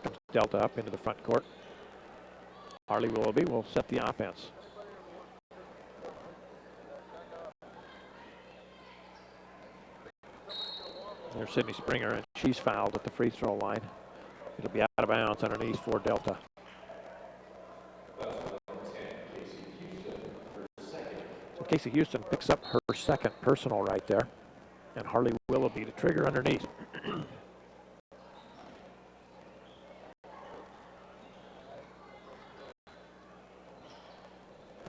Comes Delta up into the front court. Harley Willoughby will set the offense. There's Sydney Springer, and she's fouled at the free throw line. It'll be out of bounds underneath for Delta. So Casey Houston picks up her second personal right there. And Harley Willoughby to trigger underneath.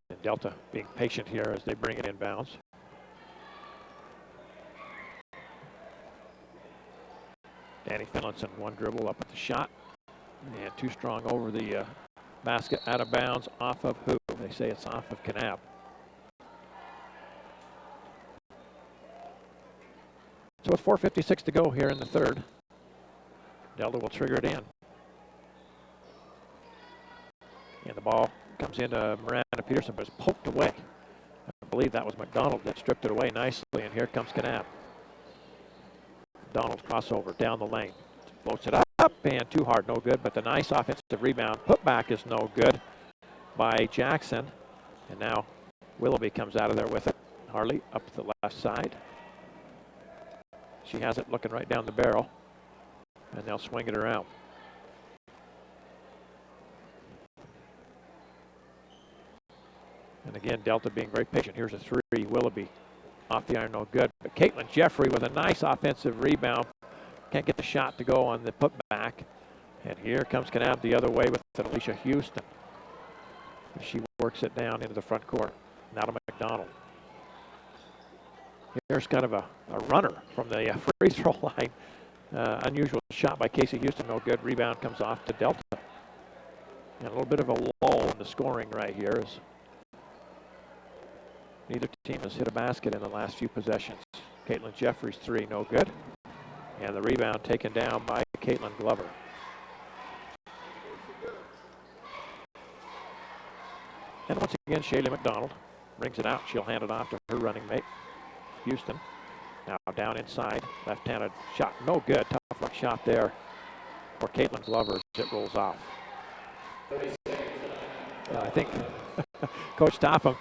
And Delta being patient here as they bring it inbounds. Danny Finlinson, one dribble up at the shot. And too strong over the basket, out of bounds, off of who? They say it's off of Kanab. So with 4:56 to go here in the third, Delta will trigger it in. And the ball comes into Miranda Peterson, but it's poked away. I believe that was McDonald that stripped it away nicely, and here comes Kanab. Donald's crossover down the lane. Floats it up, and too hard, no good, but the nice offensive rebound. Putback is no good by Jackson. And now Willoughby comes out of there with it. Harley up to the left side. She has it looking right down the barrel, and they'll swing it around. And again, Delta being very patient. Here's a three. Willoughby off the iron, no good. But Caitlin Jeffrey with a nice offensive rebound. Can't get the shot to go on the putback. And here comes Kanab the other way with Alicia Houston. She works it down into the front court. Now to McDonald. Here's kind of a runner from the free throw line. Unusual shot by Casey Houston, no good. Rebound comes off to Delta. And a little bit of a lull in the scoring right here as neither team has hit a basket in the last few possessions. Caitlin Jeffries three, no good. And the rebound taken down by Caitlin Glover. And once again, Shaylee McDonald brings it out. She'll hand it off to her running mate, Houston. Now down inside, left-handed shot, no good. Tough luck shot there for Caitlin Glover as it rolls off. I think Coach Topham,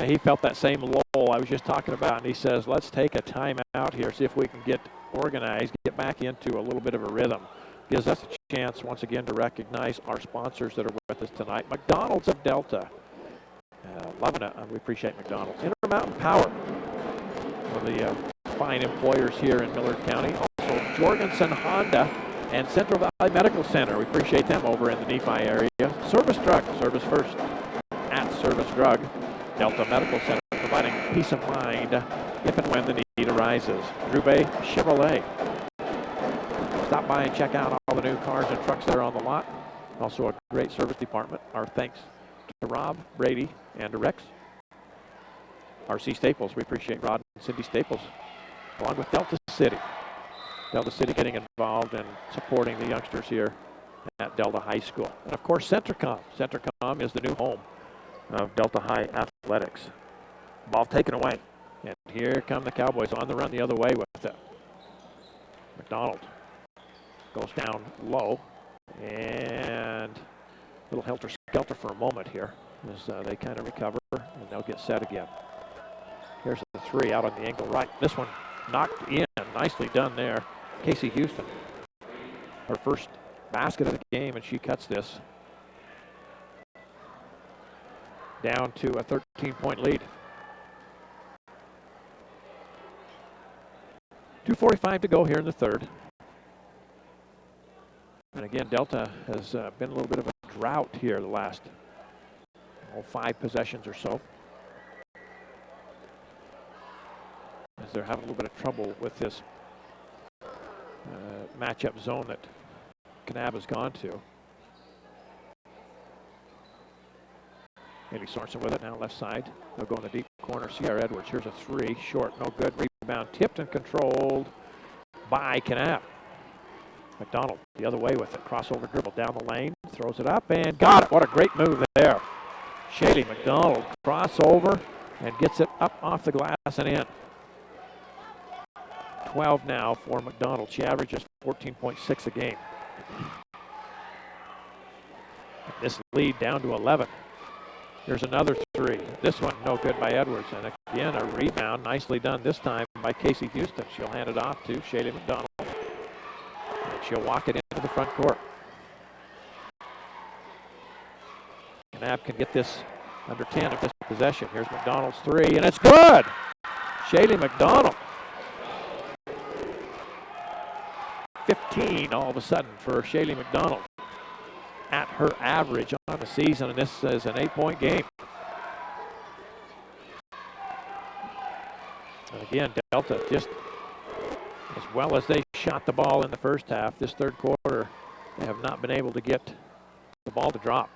he felt that same lull I was just talking about, and he says, let's take a timeout here, see if we can get organized, get back into a little bit of a rhythm. Gives us a chance once again to recognize our sponsors that are with us tonight. McDonald's of Delta. Loving it. We appreciate McDonald's. Intermountain Power, one of the fine employers here in Millard County. Also Jorgensen Honda and Central Valley Medical Center. We appreciate them over in the Nephi area. Service Drug, service first at Service Drug. Delta Medical Center providing peace of mind if and when the need arises. Drew Bay Chevrolet. Stop by and check out all the new cars and trucks that are on the lot. Also a great service department. Our thanks to Rob, Brady, and to Rex. RC Staples, we appreciate Rod and Cindy Staples, along with Delta City. Delta City getting involved and supporting the youngsters here at Delta High School. And of course, Centricom. Centricom is the new home of Delta High Athletics. Ball taken away. And here come the Cowboys on the run the other way with it. McDonald goes down low. And a little helter-skelter for a moment here as they kind of recover and they'll get set again. Here's the three out on the angle right. This one knocked in. Nicely done there. Casey Houston. Her first basket of the game, and she cuts this down to a 13-point lead. 2:45 to go here in the third. And again, Delta has been a little bit of a drought here the last 5 possessions or so, as they're having a little bit of trouble with this matchup zone that Kanab has gone to. Maybe Sorensen with it now, left side. They'll go in the deep corner. C.R. Edwards, here's a three, short, no good. Rebound tipped and controlled by Kanab. McDonald the other way with it. Crossover dribble down the lane, throws it up and got it. What a great move there. Shaylee McDonald crossover and gets it up off the glass and in. 12 now for McDonald. She averages 14.6 a game. This lead down to 11. Here's another three. This one no good by Edwards. And again, a rebound. Nicely done this time by Casey Houston. She'll hand it off to Shaylee McDonald. And she'll walk it into the front court. Kanab can get this under 10 of this possession. Here's McDonald's three, and it's good! Shaylee McDonald. 15 all of a sudden for Shaylee McDonald at her average on the season, and this is an 8-point game. And again, Delta just as well as they shot the ball in the first half, this third quarter, they have not been able to get the ball to drop.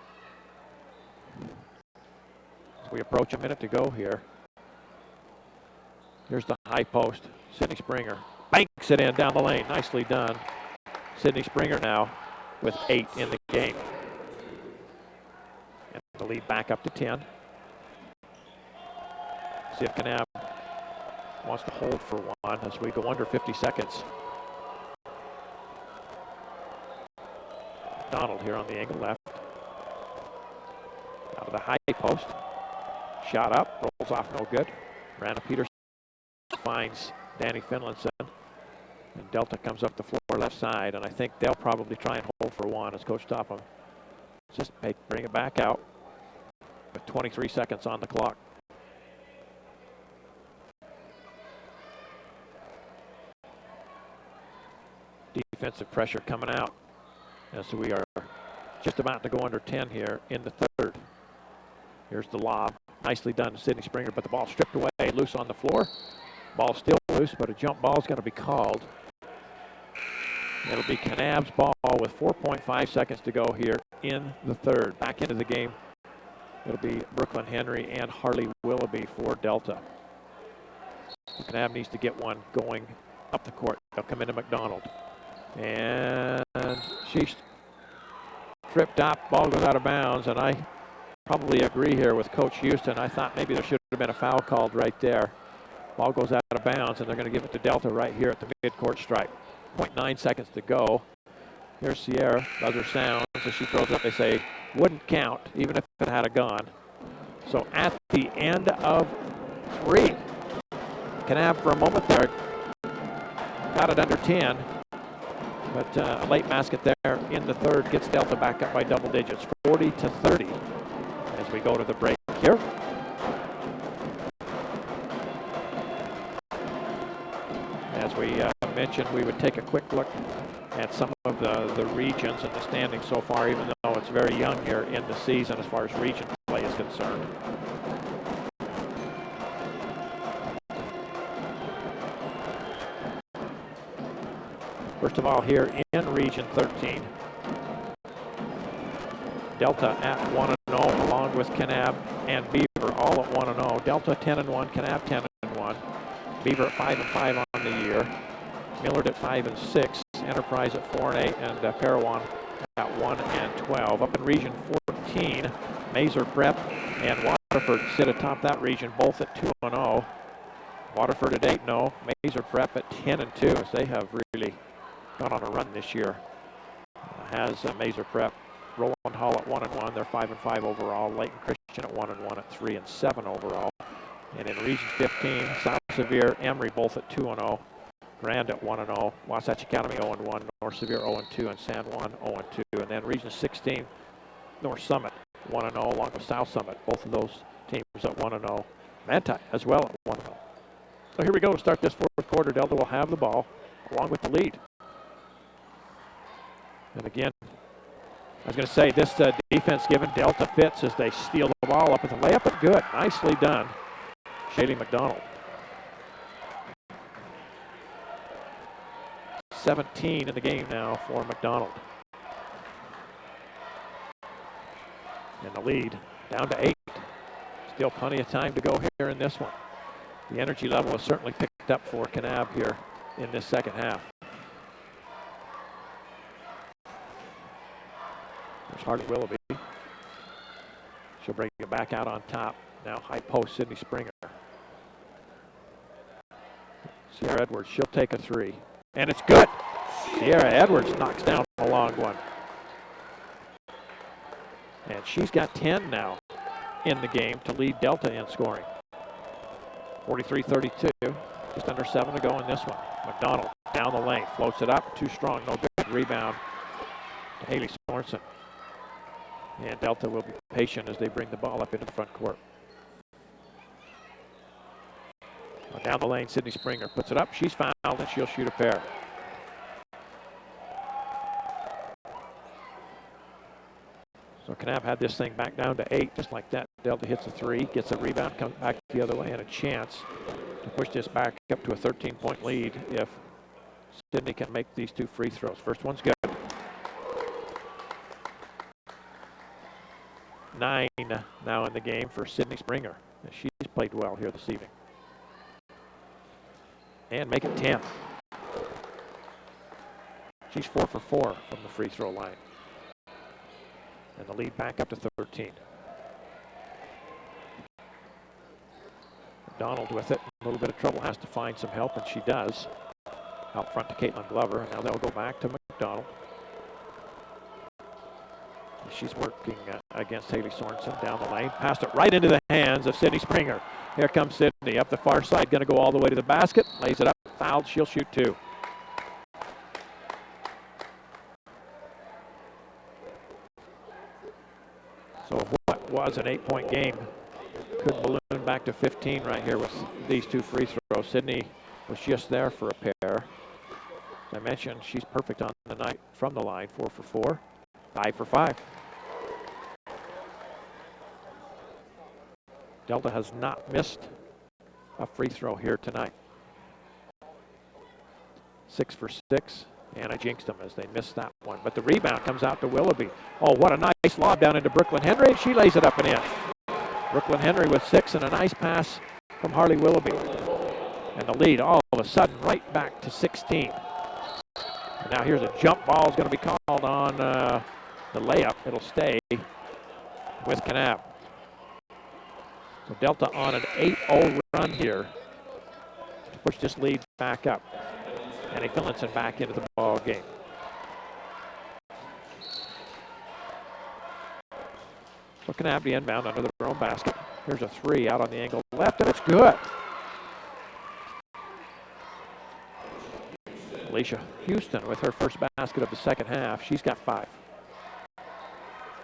As we approach a minute to go here. Here's the high post. Sydney Springer banks it in down the lane. Nicely done. Sydney Springer now with 8 in the game. And the lead back up to 10. See if Kanab wants to hold for one as we go under 50 seconds. Donald here on the angle left. Out of the high post. Shot up, rolls off no good. Miranda Peterson finds Danny Finlinson. And Delta comes up the floor left side, and I think they'll probably try and hold for one as Coach Topham just bring it back out with 23 seconds on the clock. Defensive pressure coming out as we are just about to go under 10 here in the third. Here's the lob. Nicely done to Sydney Springer, but the ball stripped away, loose on the floor. Ball still loose, but a jump ball is going to be called. It'll be Kanab's ball with 4.5 seconds to go here in the third. Back into the game, it'll be Brooklyn Henry and Harley Willoughby for Delta. Kanab needs to get one going up the court. They'll come into McDonald. And she's tripped up, ball goes out of bounds, and I probably agree here with Coach Houston. I thought maybe there should have been a foul called right there. Ball goes out of bounds, and they're going to give it to Delta right here at the mid-court stripe. 0.9 seconds to go. Here's Sierra, buzzer sounds, as she throws up. They say wouldn't count, even if it had a gun. So at the end of 3, Kanab for a moment there got it under 10. But a late basket there in the third gets Delta back up by double digits, 40-30, as we go to the break here. As we mentioned, we would take a quick look at some of the regions and the standings so far, even though it's very young here in the season as far as region play is concerned. First of all, here in Region 13, Delta at 1-0, along with Kanab and Beaver, all at 1-0. Delta 10-1, Kanab 10-1. Beaver at 5-5 on the year. Millard at 5-6. Enterprise at 4-8, and Parowan at 1-12. Up in Region 14, Mazer Prep and Waterford sit atop that region, both at 2-0. Waterford at 8-0. Mazer Prep at 10-2, as they have really gone on a run this year. Has Mazer Prep. Roland Hall at 1-1. They're 5-5 overall. Layton Christian at 1-1 at 3-7 overall. And in Region 15, South Sevier, Emory both at 2-0. Grand at 1-0. Wasatch Academy 0-1. North Sevier 0-2, and San Juan 0-2. And then Region 16, North Summit 1-0, along with South Summit. Both of those teams at 1-0. Manti as well at 1-0. So here we go to start this fourth quarter. Delta will have the ball along with the lead. And again, I was going to say this defense giving Delta fits as they steal the ball up at the layup, but good. Nicely done. Shaylee McDonald. 17 in the game now for McDonald. And the lead down to 8. Still plenty of time to go here in this one. The energy level has certainly picked up for Kanab here in this second half. There's Harley Willoughby. She'll bring it back out on top. Now high post, Sydney Springer. Sierra Edwards, she'll take a three. And it's good. Sierra Edwards knocks down a long one. And she's got 10 now in the game to lead Delta in scoring. 43-32, just under 7 to go in this one. McDonald down the lane, floats it up, too strong, no good. Rebound to Haley Sorensen. And Delta will be patient as they bring the ball up into the front court. Down the lane, Sydney Springer puts it up. She's fouled and she'll shoot a pair. So Kanab had this thing back down to 8, just like that. Delta hits a three, gets a rebound, comes back the other way, and a chance to push this back up to a 13-point lead if Sydney can make these two free throws. First one's good. 9 now in the game for Sydney Springer. She's played well here this evening. And make it 10. She's 4 for 4 from the free throw line. And the lead back up to 13. McDonald with it. A little bit of trouble, has to find some help, and she does. Out front to Caitlin Glover, and now they'll go back to McDonald. She's working against Haley Sorensen down the lane. Passed it right into the hands of Sydney Springer. Here comes Sydney up the far side, going to go all the way to the basket. Lays it up, fouled, she'll shoot 2. So what was an 8-point game could balloon back to 15 right here with these two free throws. Sydney was just there for a pair. As I mentioned, she's perfect on the night from the line, 4 for 4, 5 for 5. Delta has not missed a free throw here tonight. 6 for 6, and I jinxed them as they missed that one. But the rebound comes out to Willoughby. Oh, what a nice lob down into Brooklyn Henry. She lays it up and in. Brooklyn Henry with 6 and a nice pass from Harley Willoughby. And the lead all of a sudden right back to 16. And now here's a jump ball is going to be called on the layup. It'll stay with Kanab. So Delta on an 8-0 run here to push this lead back up. Annie Finlinson back into the ball game. So Kanab the inbound under their own basket. Here's a three out on the angle left, and it's good. Alicia Houston with her first basket of the second half. She's got 5.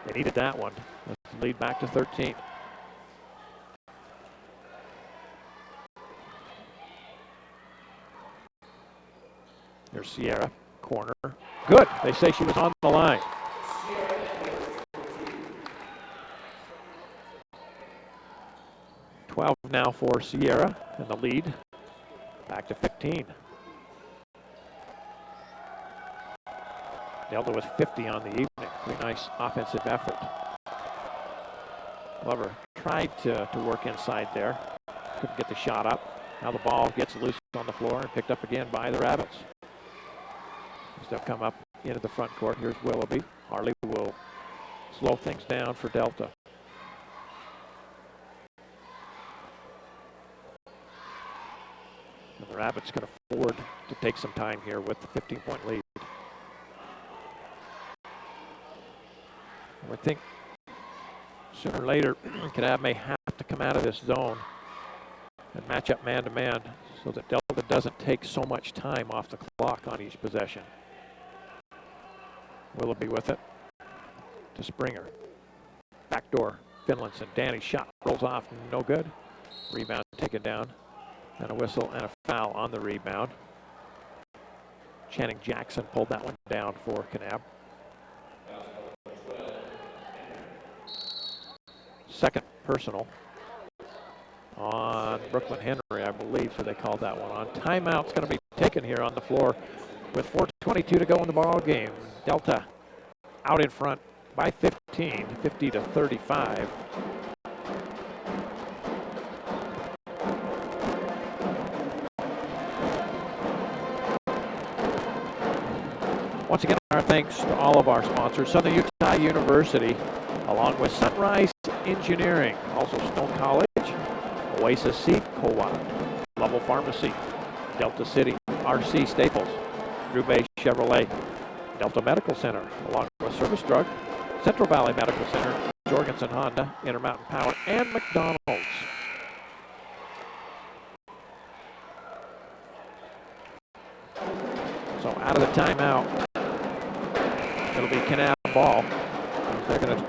They needed that one. Let's lead back to 13. There's Sierra, corner. Good. They say she was on the line. $12 now for Sierra, and the lead back to 15. Delta with 50 on the evening. Pretty nice offensive effort. Glover tried to work inside there. Couldn't get the shot up. Now the ball gets loose on the floor and picked up again by the Rabbits. They'll come up into the front court. Here's Willoughby. Harley will slow things down for Delta. And the Rabbits can afford to take some time here with the 15-point lead. I think sooner or later, Kanab may have to come out of this zone and match up man-to-man so that Delta doesn't take so much time off the clock on each possession. Willoughby with it to Springer. Backdoor, Finlinson. Danny's shot rolls off, no good. Rebound taken down, and a whistle and a foul on the rebound. Channing Jackson pulled that one down for Kanab. Second personal on Brooklyn Henry, I believe, so they called that one on. Timeout's going to be taken here on the floor with 4:22 to go in the ball game. Delta out in front by 15, 50 to 35. Once again, our thanks to all of our sponsors, Southern Utah University, along with Sunrise Engineering, also Stone College, Oasis Seed Co-op, Lovell Pharmacy, Delta City, RC Staples, Drew Bay Chevrolet, Delta Medical Center, along with Service Drug, Central Valley Medical Center, Jorgensen Honda, Intermountain Power, and McDonald's. So out of the timeout, it'll be Kanab ball. They're going to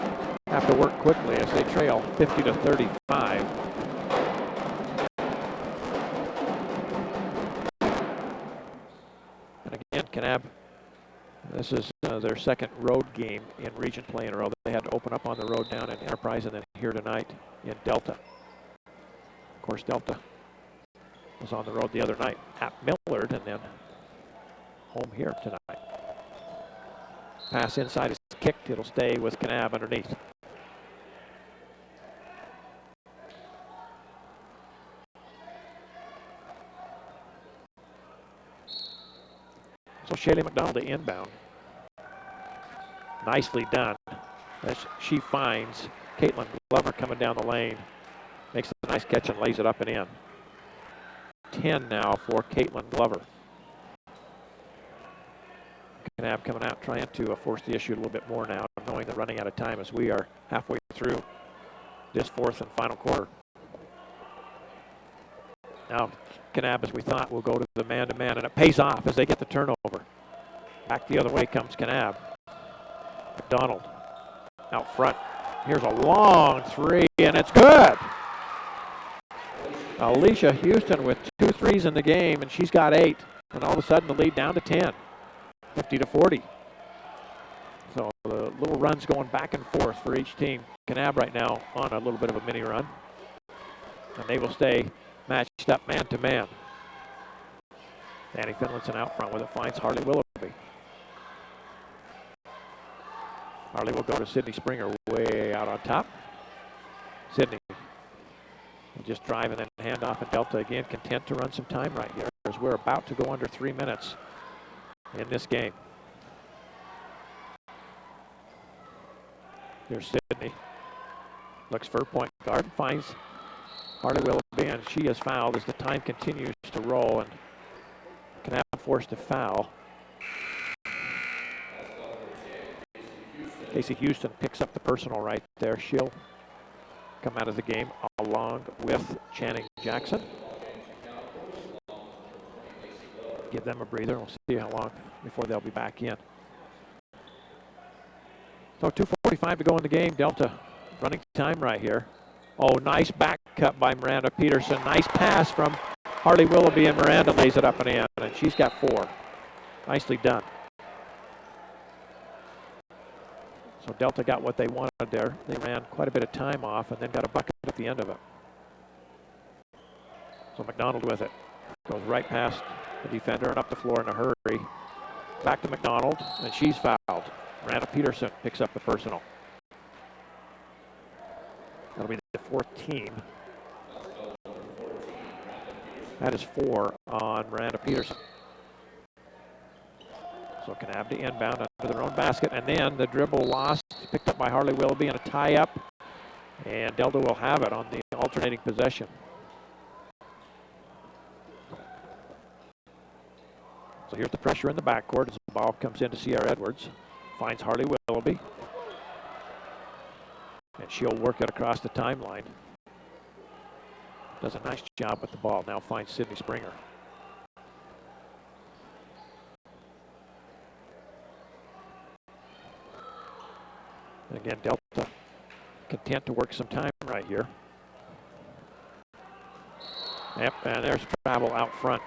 have to work quickly as they trail 50-35. And again, Kanab, this is their second road game in region play in a row. They had to open up on the road down in Enterprise and then here tonight in Delta. Of course, Delta was on the road the other night at Millard and then home here tonight. Pass inside is kicked. It'll stay with Kanab underneath. So Shaylee McDonald to inbound. Nicely done. As she finds Caitlin Glover coming down the lane. Makes a nice catch and lays it up and in. 10 now for Caitlin Glover. Kanab coming out trying to force the issue a little bit more now, knowing they're running out of time as we are halfway through this fourth and final quarter. Now Kanab, as we thought, will go to the man-to-man, and it pays off as they get the turnover. Back the other way comes Kanab. McDonald out front. Here's a long three, and it's good. Alicia Houston with 2 threes in the game, and she's got 8. And all of a sudden, the lead down to 10, 50-40. So the little runs going back and forth for each team. Kanab right now on a little bit of a mini run, and they will stay matched up man-to-man. Danny Finlinson out front with it, finds Harley Willoughby. Harley will go to Sydney Springer way out on top. Sydney will just drive and then hand off, and Delta again content to run some time right here as we're about to go under 3 minutes in this game. Here's Sydney. Looks for a point guard, finds Harley Willoughby, and she is fouled as the time continues to roll, and Kanab forced to foul. Casey Houston picks up the personal right there. She'll come out of the game along with Channing Jackson. Give them a breather. We'll see how long before they'll be back in. So 2:45 to go in the game. Delta running time right here. Oh, nice back cut by Miranda Peterson. Nice pass from Harley Willoughby, and Miranda lays it up and in, and she's got 4. Nicely done. So Delta got what they wanted there. They ran quite a bit of time off and then got a bucket at the end of it. So McDonald with it. Goes right past the defender and up the floor in a hurry. Back to McDonald, and she's fouled. Miranda Peterson picks up the personal. That'll be the 4th team. That is 4 on Miranda Peterson. So Kanab to inbound under their own basket, and then the dribble lost, picked up by Harley Willoughby, and a tie-up, and Delta will have it on the alternating possession. So here's the pressure in the backcourt as the ball comes into Sierra Edwards, finds Harley Willoughby, and she'll work it across the timeline. Does a nice job with the ball. Now finds Sydney Springer. And again, Delta content to work some time right here. Yep, and there's travel out front.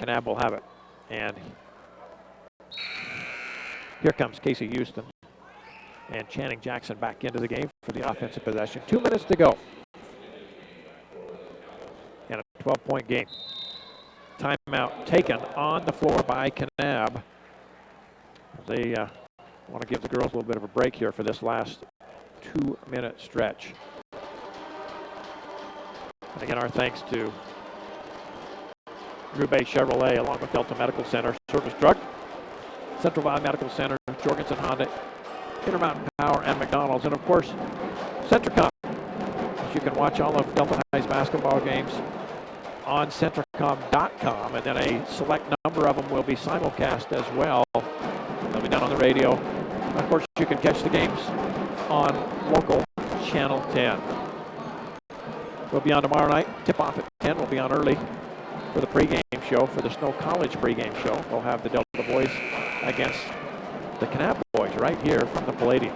Kanab will have it. And here comes Casey Houston. And Channing Jackson back into the game for the offensive possession. 2 minutes to go. And a 12-point game. Timeout taken on the floor by Kanab. They want to give the girls a little bit of a break here for this last 2-minute stretch. And again, our thanks to Drew Bay Chevrolet along with Delta Medical Center, Service Drug, Central Valley Medical Center, Jorgensen Honda, Intermountain Power, and McDonald's, and of course, Centricom. You can watch all of Delta High's basketball games on Centricom. KenabSportsCom.com, and then a select number of them will be simulcast as well. They'll be done on the radio. Of course, you can catch the games on local Channel 10. We'll be on tomorrow night. Tip-off at 10. We'll be on early for the pregame show, for the Snow College pregame show. We'll have the Delta boys against the Kanab boys right here from the Palladium.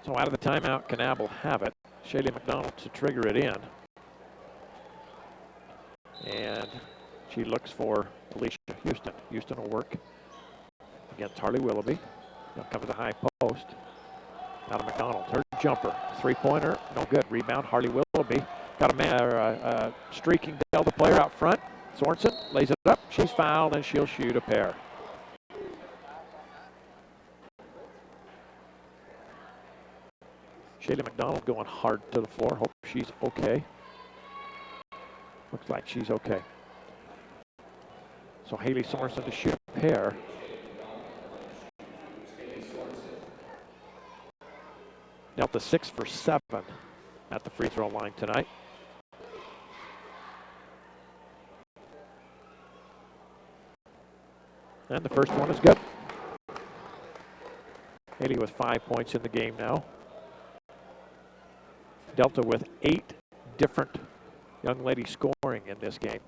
So out of the timeout, Kanab will have it. Shaylee McDonald to trigger it in. And she looks for Alicia Houston. Houston will work against Harley Willoughby. They'll come to the high post. Out of McDonald. Her jumper. Three-pointer. No good. Rebound. Harley Willoughby. Got a streaking Delta player out front. Sorensen lays it up. She's fouled, and she'll shoot a pair. Shaylee McDonald going hard to the floor. Hope she's okay. Looks like she's okay. So Haley Sorensen to shoot a pair. Delta 6 for 7 at the free throw line tonight. And the first one is good. Haley with 5 points in the game now. Delta with 8 different young ladies scoring in this game.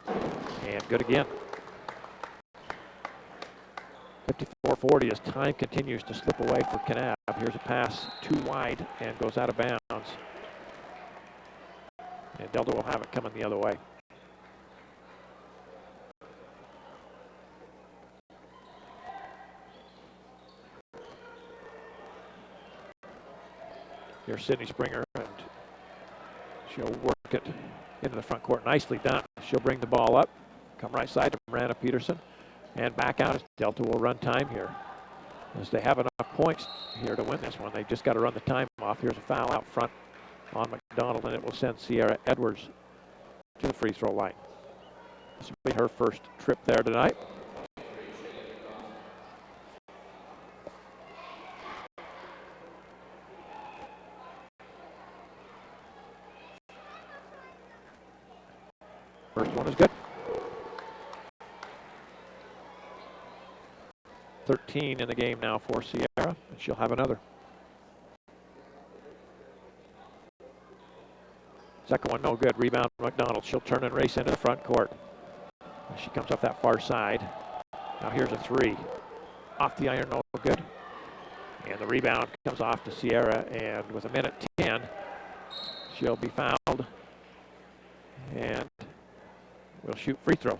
And good again. 54-40 as time continues to slip away for Kanab. Here's a pass too wide and goes out of bounds. And Delta will have it coming the other way. Here's Sydney Springer, and she'll work it into the front court. Nicely done. She'll bring the ball up, come right side to Miranda Peterson, and back out as Delta will run time here. As they have enough points here to win this one, they've just got to run the time off. Here's a foul out front on McDonald, and it will send Sierra Edwards to the free throw line. This will be her first trip there tonight. First one is good. 13 in the game now for Sierra, and she'll have another. Second one, no good. Rebound, McDonald. She'll turn and race into the front court. She comes up that far side. Now here's a three. Off the iron, no good. And the rebound comes off to Sierra, and with a minute 10, she'll be fouled. And we'll shoot free throws.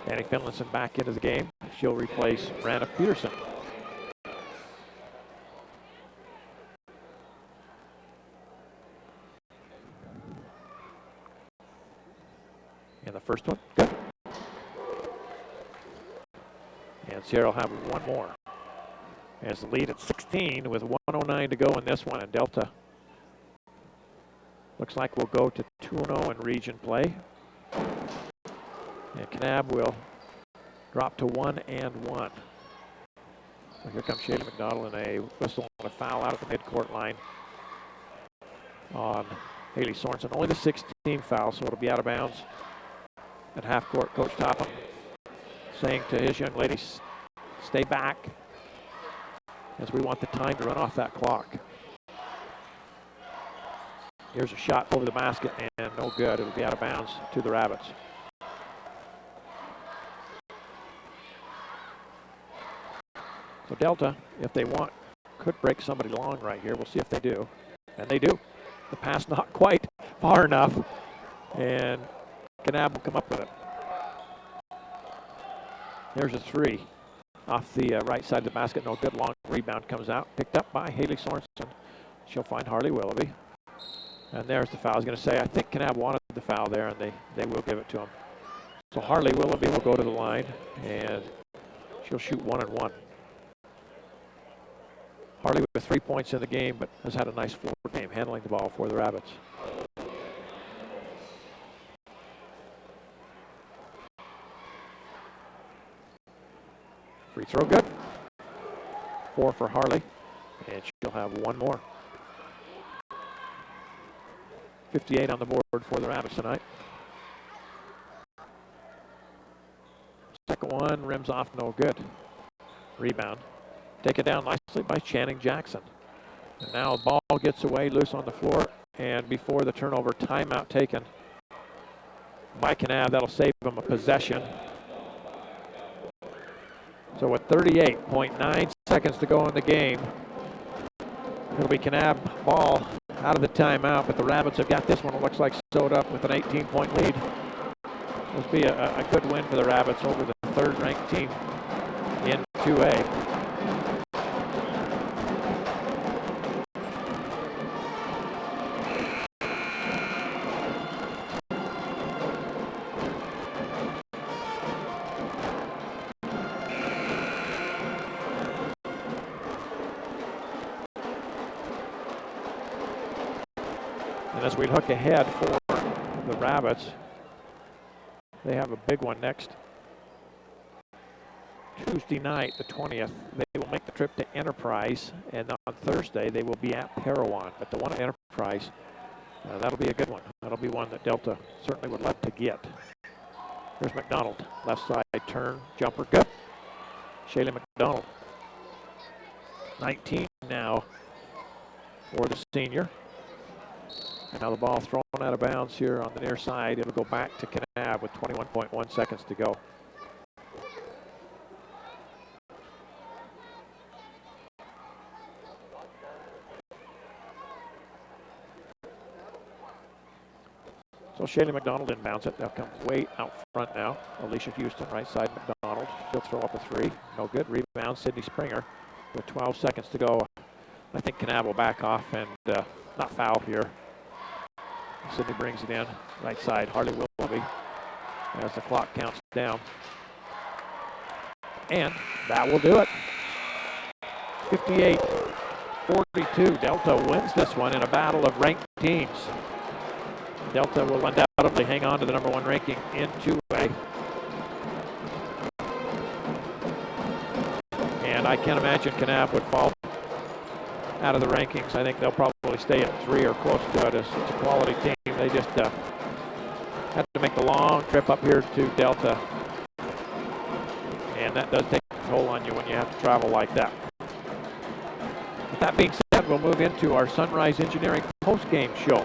Annie Finlayson back into the game. She'll replace Miranda Peterson. And the first one, good. And Sierra will have one more. As the lead at 16 with 1:09 to go in this one. And Delta looks like we'll go to 2-0 in region play. And Kanab will drop to 1-1. So here comes Shaylee McDonald and a whistle and a foul out at the midcourt line on Haley Sorensen. Only the 16th foul, so it'll be out of bounds at half court. Coach Topham saying to his young ladies, stay back, as we want the time to run off that clock. Here's a shot over the basket and no good. It'll be out of bounds to the Rabbits. So Delta, if they want, could break somebody long right here. We'll see if they do. And they do. The pass not quite far enough. And Kanab will come up with it. There's a three off the right side of the basket. No good. Long rebound comes out. Picked up by Haley Sorensen. She'll find Harley Willoughby. And there's the foul. I was going to say, I think Kanab wanted the foul there, and they will give it to him. So Harley Willoughby will go to the line, and she'll shoot 1-1. Harley with 3 points in the game, but has had a nice floor game handling the ball for the Rabbits. Free throw good. 4 for Harley, and she'll have one more. 58 on the board for the Rabbits tonight. Second one rims off, no good. Rebound. Taken down nicely by Channing Jackson. And now the ball gets away, loose on the floor, and before the turnover, timeout taken by Kanab. That'll save them a possession. So with 38.9 seconds to go in the game, it'll be Kanab ball out of the timeout, but the Rabbits have got this one, it looks like, sewed up with an 18-point lead. This will be a good win for the Rabbits over the third-ranked team in 2A. And as we look ahead for the Rabbits, they have a big one next Tuesday night, the 20th. They will make the trip to Enterprise, and on Thursday they will be at Parowan. But the one at Enterprise, that'll be a good one. That'll be one that Delta certainly would love to get. Here's McDonald, left side turn, jumper, good. Shaylee McDonald, 19 now for the senior. And now the ball thrown out of bounds here on the near side. It'll go back to Kanab with 21.1 seconds to go. So Shaylee McDonald inbounds it. They'll come way out front now. Alicia Houston, right side McDonald. She'll throw up a three. No good. Rebound, Sydney Springer with 12 seconds to go. I think Kanab will back off and not foul here. Sydney brings it in, right side, Harley Willoughby, as the clock counts down. And that will do it. 58-42, Delta wins this one in a battle of ranked teams. Delta will undoubtedly hang on to the #1 ranking in 2A. And I can't imagine Kanab would fall out of the rankings. I think they'll probably stay at 3 or close to it. It's a quality team. They just had to make the long trip up here to Delta. And that does take a toll on you when you have to travel like that. With that being said, we'll move into our Sunrise Engineering post-game show.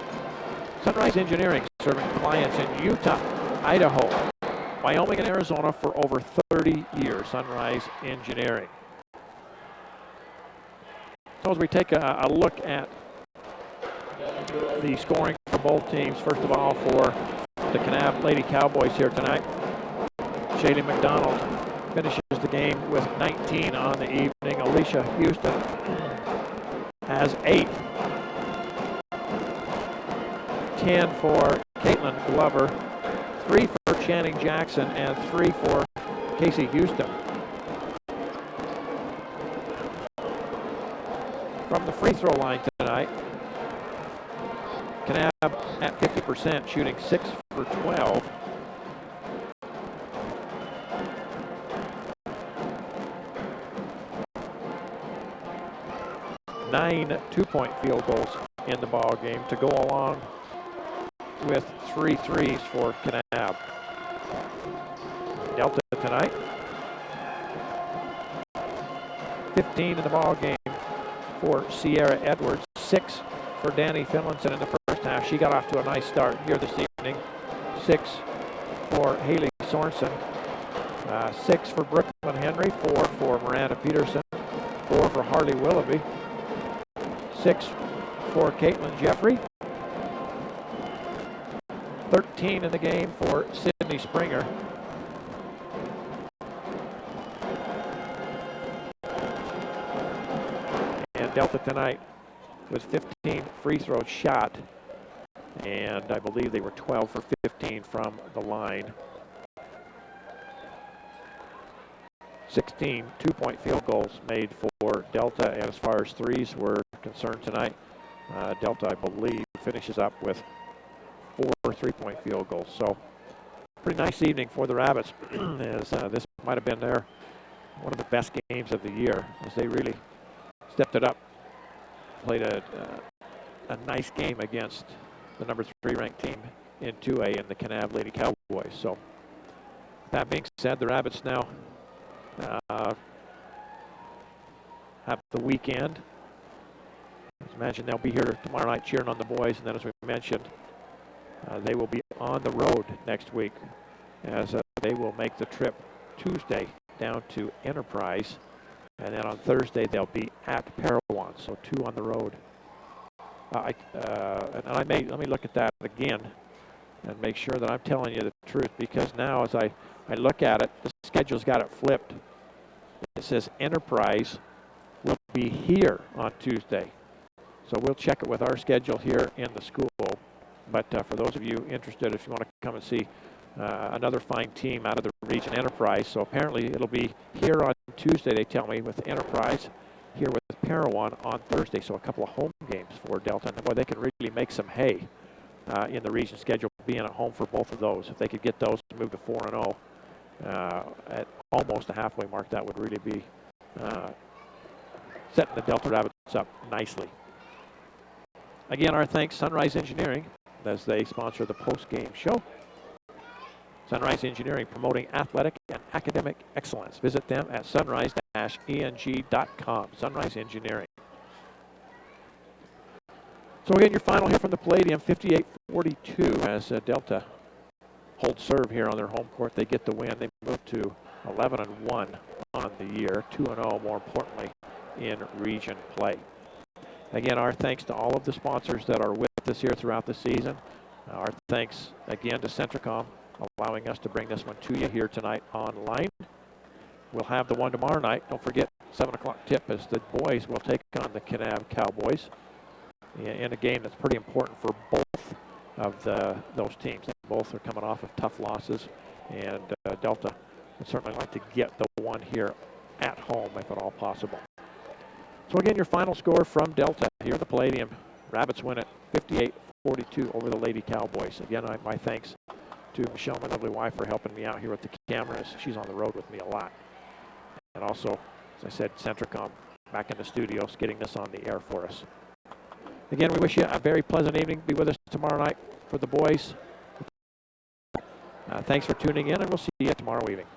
Sunrise Engineering serving clients in Utah, Idaho, Wyoming, and Arizona for over 30 years. Sunrise Engineering. So as we take a look at the scoring for both teams, first of all for the Kanab Lady Cowboys here tonight, Shaylee McDonald finishes the game with 19 on the evening. Alicia Houston has 8. 10 for Caitlin Glover, 3 for Channing Jackson, and 3 for Casey Houston. From the free throw line tonight, Kanab at 50%, shooting 6 for 12. Nine two-point field goals in the ball game to go along with 3 threes for Kanab. Delta tonight, 15 in the ball game for Sierra Edwards, 6 for Danny Finlinson in the first half. She got off to a nice start here this evening. 6 for Haley Sorensen, 6 for Brooklyn Henry, 4 for Miranda Peterson, 4 for Harley Willoughby, 6 for Caitlin Jeffrey, 13 in the game for Sydney Springer. And Delta tonight was 15 free throws shot, and I believe they were 12 for 15 from the line. 16 two-point field goals made for Delta, and as far as threes were concerned tonight, Delta, I believe, finishes up with 4 three-point field goals. So pretty nice evening for the Rabbits, as this might have been one of the best games of the year, as they really stepped it up, played a nice game against the number 3 ranked team in 2A in the Kanab Lady Cowboys. So that being said, the Rabbits now have the weekend. As mentioned, they'll be here tomorrow night cheering on the boys, and then as we mentioned, they will be on the road next week, as they will make the trip Tuesday down to Enterprise, and then on Thursday they'll be at Parowan, so 2 on the road. Let me look at that again and make sure that I'm telling you the truth, because now as I look at it, the schedule's got it flipped. It says Enterprise will be here on Tuesday. So we'll check it with our schedule here in the school. But for those of you interested, if you want to come and see another fine team out of the region, Enterprise. So apparently it'll be here on Tuesday, they tell me, with Enterprise, here with Parowan on Thursday. So a couple of home games for Delta. And boy, they can really make some hay in the region schedule, being at home for both of those. If they could get those to move to 4-0 at almost a halfway mark, that would really be setting the Delta Rabbits up nicely. Again, our thanks, Sunrise Engineering, as they sponsor the post-game show. Sunrise Engineering, promoting athletic and academic excellence. Visit them at sunrise-eng.com. Sunrise Engineering. So again, your final here from the Palladium, 58-42, as Delta holds serve here on their home court. They get the win. They move to 11-1 on the year, 2-0 more importantly in region play. Again, our thanks to all of the sponsors that are with us here throughout the season. Our thanks again to Centricom, allowing us to bring this one to you here tonight online. We'll have the one tomorrow night. Don't forget, 7 o'clock tip, as the boys will take on the Kanab Cowboys in a game that's pretty important for both of those teams. They both are coming off of tough losses, and Delta would certainly like to get the one here at home if at all possible. So again, your final score from Delta here at the Palladium. Rabbits win it 58-42 over the Lady Cowboys. Again, my thanks to Michelle, my lovely wife, for helping me out here with the cameras. She's on the road with me a lot. And also, as I said, Centricom back in the studios getting this on the air for us. Again, we wish you a very pleasant evening. Be with us tomorrow night for the boys. Thanks for tuning in, and we'll see you tomorrow evening.